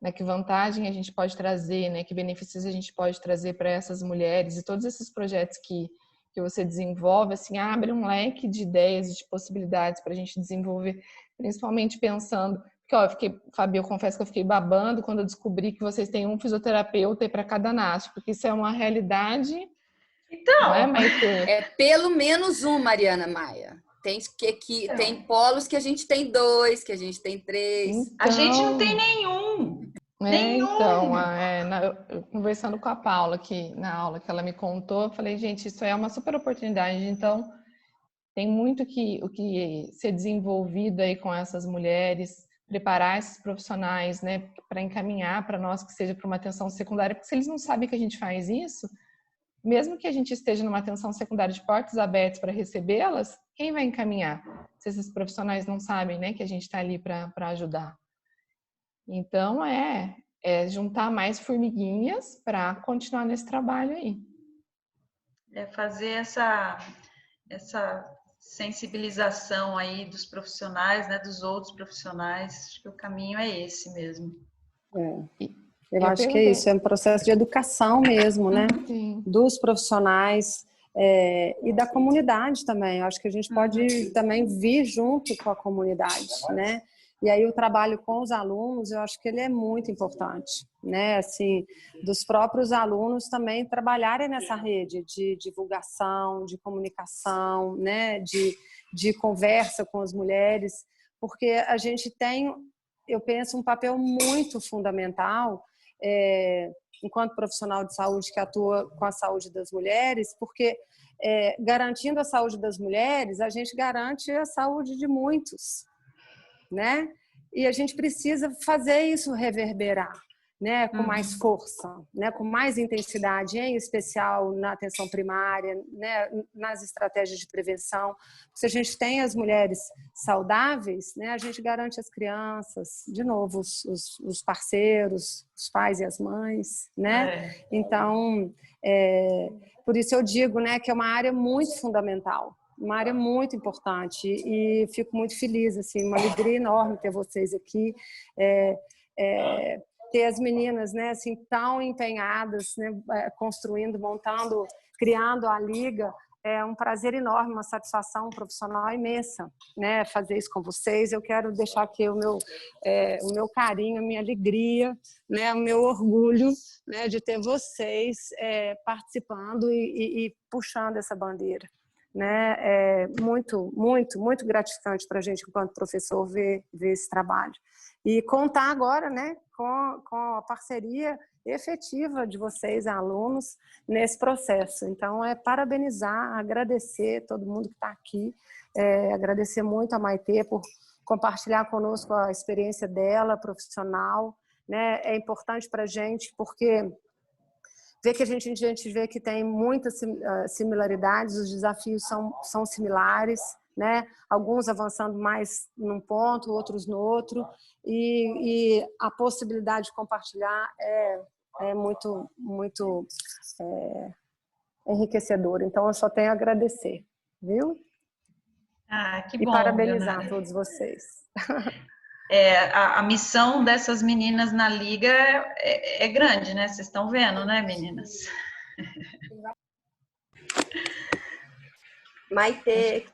H: né? Que vantagem a gente pode trazer, né? Que benefícios a gente pode trazer para essas mulheres e todos esses projetos que você desenvolve, assim, abre um leque de ideias e de possibilidades para a gente desenvolver, principalmente pensando, porque, ó, Fabi, eu confesso que eu fiquei babando quando eu descobri que vocês têm um fisioterapeuta para cada NASP, porque isso é uma realidade,
C: então,
H: não é, Maitê?
F: É pelo menos um, Mariana Maia. Tem polos que a gente tem 2, que a gente tem 3.
H: Então,
C: a gente não tem nenhum.
H: Então, eu conversando com a Paula aqui na aula que ela me contou, eu falei, gente, isso é uma super oportunidade, então tem muito o que ser desenvolvido aí com essas mulheres, preparar esses profissionais, né, para encaminhar para nós que seja para uma atenção secundária, porque se eles não sabem que a gente faz isso, mesmo que a gente esteja numa atenção secundária de portas abertas para recebê-las, quem vai encaminhar? Se esses profissionais não sabem, né, que a gente está ali para ajudar. Então, é juntar mais formiguinhas para continuar nesse trabalho aí.
C: É fazer essa sensibilização aí dos profissionais, né, dos outros profissionais. Acho que o caminho é esse mesmo.
G: Eu acho que é isso, é um processo de educação mesmo, né?
H: Sim.
G: Dos profissionais e da comunidade também. Eu acho que a gente pode também vir junto com a comunidade, né? E aí o trabalho com os alunos, eu acho que ele é muito importante, né? Assim, dos próprios alunos também trabalharem nessa rede de divulgação, de comunicação, né? De conversa com as mulheres, porque a gente tem, eu penso, um papel muito fundamental enquanto profissional de saúde que atua com a saúde das mulheres, porque garantindo a saúde das mulheres, a gente garante a saúde de muitos, né? E a gente precisa fazer isso reverberar, né? Com mais força, né? Com mais intensidade, em especial na atenção primária, né? Nas estratégias de prevenção. Se a gente tem as mulheres saudáveis, né? A gente garante as crianças, de novo, os parceiros, os pais e as mães, né? Então, por isso eu digo, né? Que é uma área muito fundamental. Uma área muito importante e fico muito feliz, assim, uma alegria enorme ter vocês aqui, ter as meninas, né, assim, tão empenhadas, né, construindo, montando, criando a Liga, é um prazer enorme, uma satisfação profissional imensa, né, fazer isso com vocês. Eu quero deixar aqui o meu carinho, a minha alegria, né, o meu orgulho, né, de ter vocês participando e puxando essa bandeira. Né? É muito, muito, muito gratificante para a gente, enquanto professor, ver esse trabalho. E contar agora, né, com a parceria efetiva de vocês, alunos, nesse processo. Então, parabenizar, agradecer todo mundo que está aqui, agradecer muito a Maitê por compartilhar conosco a experiência dela, profissional. Né? É importante para a gente, porque a gente vê que tem muitas similaridades, os desafios são similares, né? Alguns avançando mais num ponto, outros no outro, e a possibilidade de compartilhar é muito, muito enriquecedora. Então, eu só tenho a agradecer, viu?
C: Que bom,
G: e parabenizar
C: Leonardo.
G: Todos vocês.
C: A missão dessas meninas na Liga é grande, né? Vocês estão vendo, né, meninas?
D: Maitê,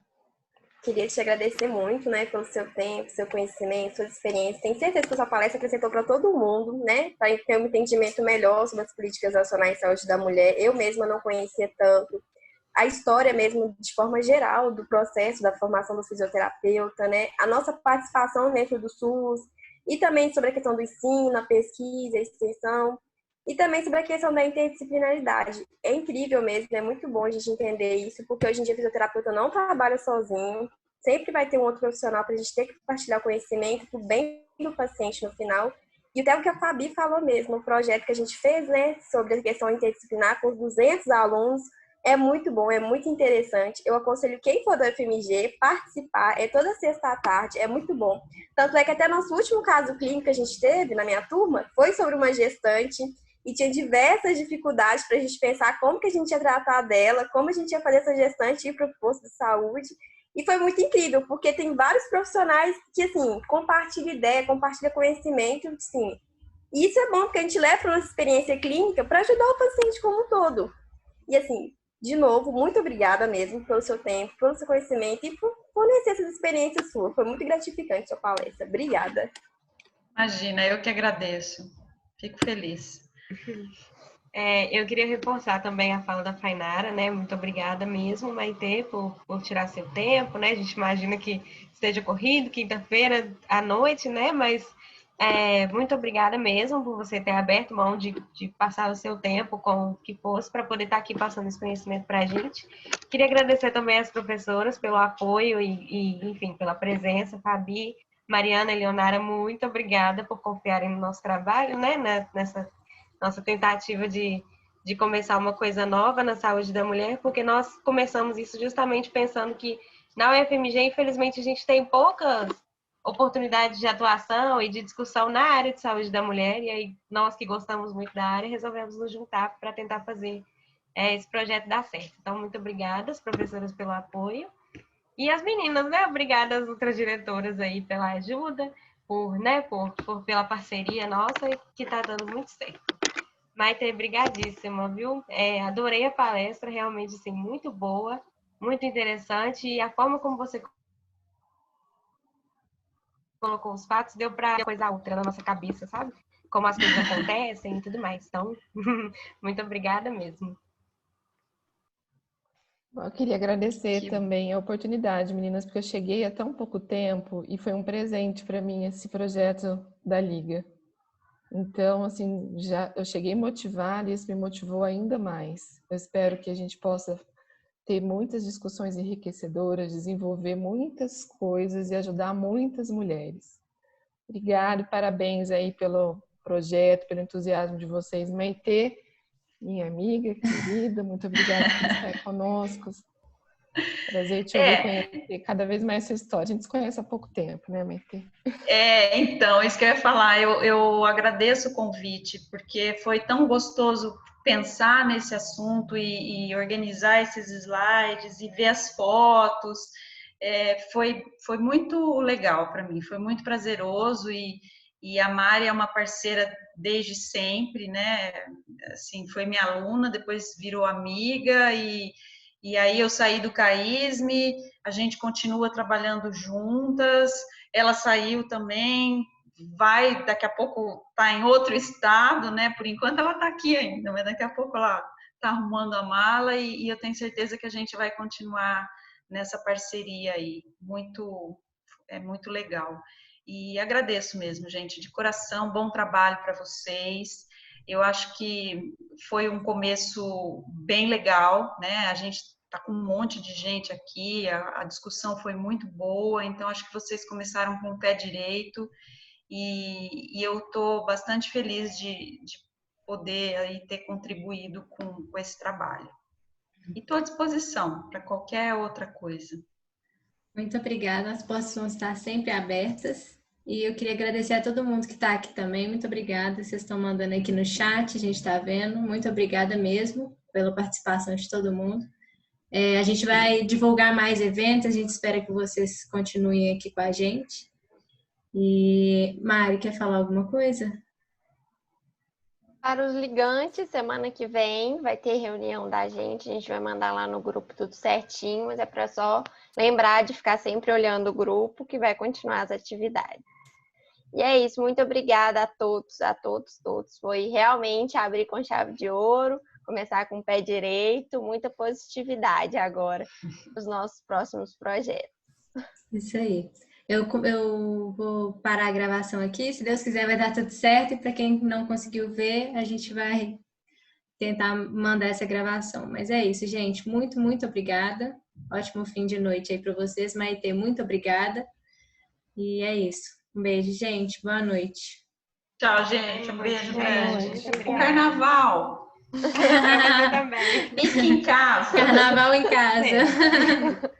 D: queria te agradecer muito, né, pelo seu tempo, seu conhecimento, sua experiência. Tenho certeza que a sua palestra acrescentou para todo mundo, né, para ter um entendimento melhor sobre as políticas nacionais de saúde da mulher. Eu mesma não conhecia tanto a história mesmo, de forma geral, do processo da formação do fisioterapeuta, né? A nossa participação dentro do SUS, e também sobre a questão do ensino, a pesquisa, a extensão, e também sobre a questão da interdisciplinaridade. É incrível mesmo, é muito bom a gente entender isso, porque hoje em dia o fisioterapeuta não trabalha sozinho, sempre vai ter um outro profissional para a gente ter que compartilhar conhecimento para o bem do paciente no final. E até o que a Fabi falou mesmo, o projeto que a gente fez, né, sobre a questão interdisciplinar com os 200 alunos, É muito bom, é muito interessante. Eu aconselho quem for do FMG participar. É toda sexta à tarde, é muito bom. Tanto é que até nosso último caso clínico que a gente teve na minha turma foi sobre uma gestante e tinha diversas dificuldades para a gente pensar como que a gente ia tratar dela, como a gente ia fazer essa gestante ir para o posto de saúde. E foi muito incrível, porque tem vários profissionais que, assim, compartilham ideia, compartilham conhecimento, assim. E isso é bom, porque a gente leva a nossa experiência clínica para ajudar o paciente como um todo. E, assim, de novo, muito obrigada mesmo pelo seu tempo, pelo seu conhecimento e por fornecer essas experiências suas. Foi muito gratificante a sua palestra. Obrigada.
C: Imagina, eu que agradeço. Fico feliz.
A: Eu queria reforçar também a fala da Fainara, né? Muito obrigada mesmo, Maitê, por tirar seu tempo, né? A gente imagina que esteja corrido, quinta-feira à noite, né? Mas muito obrigada mesmo por você ter aberto mão de passar o seu tempo com o que fosse para poder estar aqui passando esse conhecimento para a gente. Queria agradecer também às professoras pelo apoio e, enfim, pela presença. Fabi, Mariana e Leonara, muito obrigada por confiarem no nosso trabalho, né? Nessa nossa tentativa de começar uma coisa nova na saúde da mulher, porque nós começamos isso justamente pensando que na UFMG, infelizmente, a gente tem poucas oportunidades de atuação e de discussão na área de saúde da mulher, e aí nós que gostamos muito da área resolvemos nos juntar para tentar fazer esse projeto dar certo. Então, muito obrigada, as professoras, pelo apoio, e as meninas, né? Obrigada às outras diretoras aí pela ajuda, pela parceria nossa, que está dando muito certo. Maite, brigadíssima, viu? Adorei a palestra, realmente, assim, muito boa, muito interessante, e a forma como você colocou os fatos deu para coisa outra na nossa cabeça, sabe? Como as coisas acontecem e tudo mais. Então, muito obrigada mesmo.
H: Eu queria agradecer também a oportunidade, meninas, porque eu cheguei há tão pouco tempo e foi um presente para mim esse projeto da Liga. Então, assim, eu cheguei motivada e isso me motivou ainda mais. Eu espero que a gente possa ter muitas discussões enriquecedoras, desenvolver muitas coisas e ajudar muitas mulheres. Obrigada e parabéns aí pelo projeto, pelo entusiasmo de vocês. Maitê, minha amiga querida, muito obrigada por estar conosco. Prazer te ouvir, conhecer cada vez mais sua história. A gente se conhece há pouco tempo, né, Maitê?
C: Então, isso que eu ia falar, eu agradeço o convite, porque foi tão gostoso pensar nesse assunto e organizar esses slides e ver as fotos. Foi muito legal para mim, foi muito prazeroso e a Mari é uma parceira desde sempre, né? Assim, foi minha aluna, depois virou amiga e aí eu saí do CAISM, a gente continua trabalhando juntas. Ela saiu também, daqui a pouco está em outro estado, né? Por enquanto ela está aqui ainda, mas daqui a pouco ela está arrumando a mala e eu tenho certeza que a gente vai continuar nessa parceria aí. É muito legal. E agradeço mesmo, gente, de coração, bom trabalho para vocês. Eu acho que foi um começo bem legal, né? A gente está com um monte de gente aqui, a discussão foi muito boa, então acho que vocês começaram com o pé direito e eu estou bastante feliz de poder aí ter contribuído com esse trabalho. E estou à disposição para qualquer outra coisa.
E: Muito obrigada, as portas vão estar sempre abertas. E eu queria agradecer a todo mundo que está aqui também. Muito obrigada. Vocês estão mandando aqui no chat, a gente está vendo. Muito obrigada mesmo pela participação de todo mundo. A gente vai divulgar mais eventos, a gente espera que vocês continuem aqui com a gente. E Mari, quer falar alguma coisa?
B: Para os ligantes, semana que vem vai ter reunião da gente, a gente vai mandar lá no grupo tudo certinho, mas é para só lembrar de ficar sempre olhando o grupo que vai continuar as atividades. E é isso, muito obrigada a todos. Foi realmente abrir com chave de ouro, começar com o pé direito, muita positividade agora nos nossos próximos projetos.
E: Isso aí. Eu vou parar a gravação aqui, se Deus quiser vai dar tudo certo, e para quem não conseguiu ver, a gente vai tentar mandar essa gravação. Mas é isso, gente, muito, muito obrigada. Ótimo fim de noite aí para vocês. Maitê, muito obrigada. E é isso. Um beijo, gente. Boa noite.
C: Tchau, gente. Um beijo grande. Bom carnaval!
A: Eu também.
C: Fique em casa.
E: Carnaval em casa.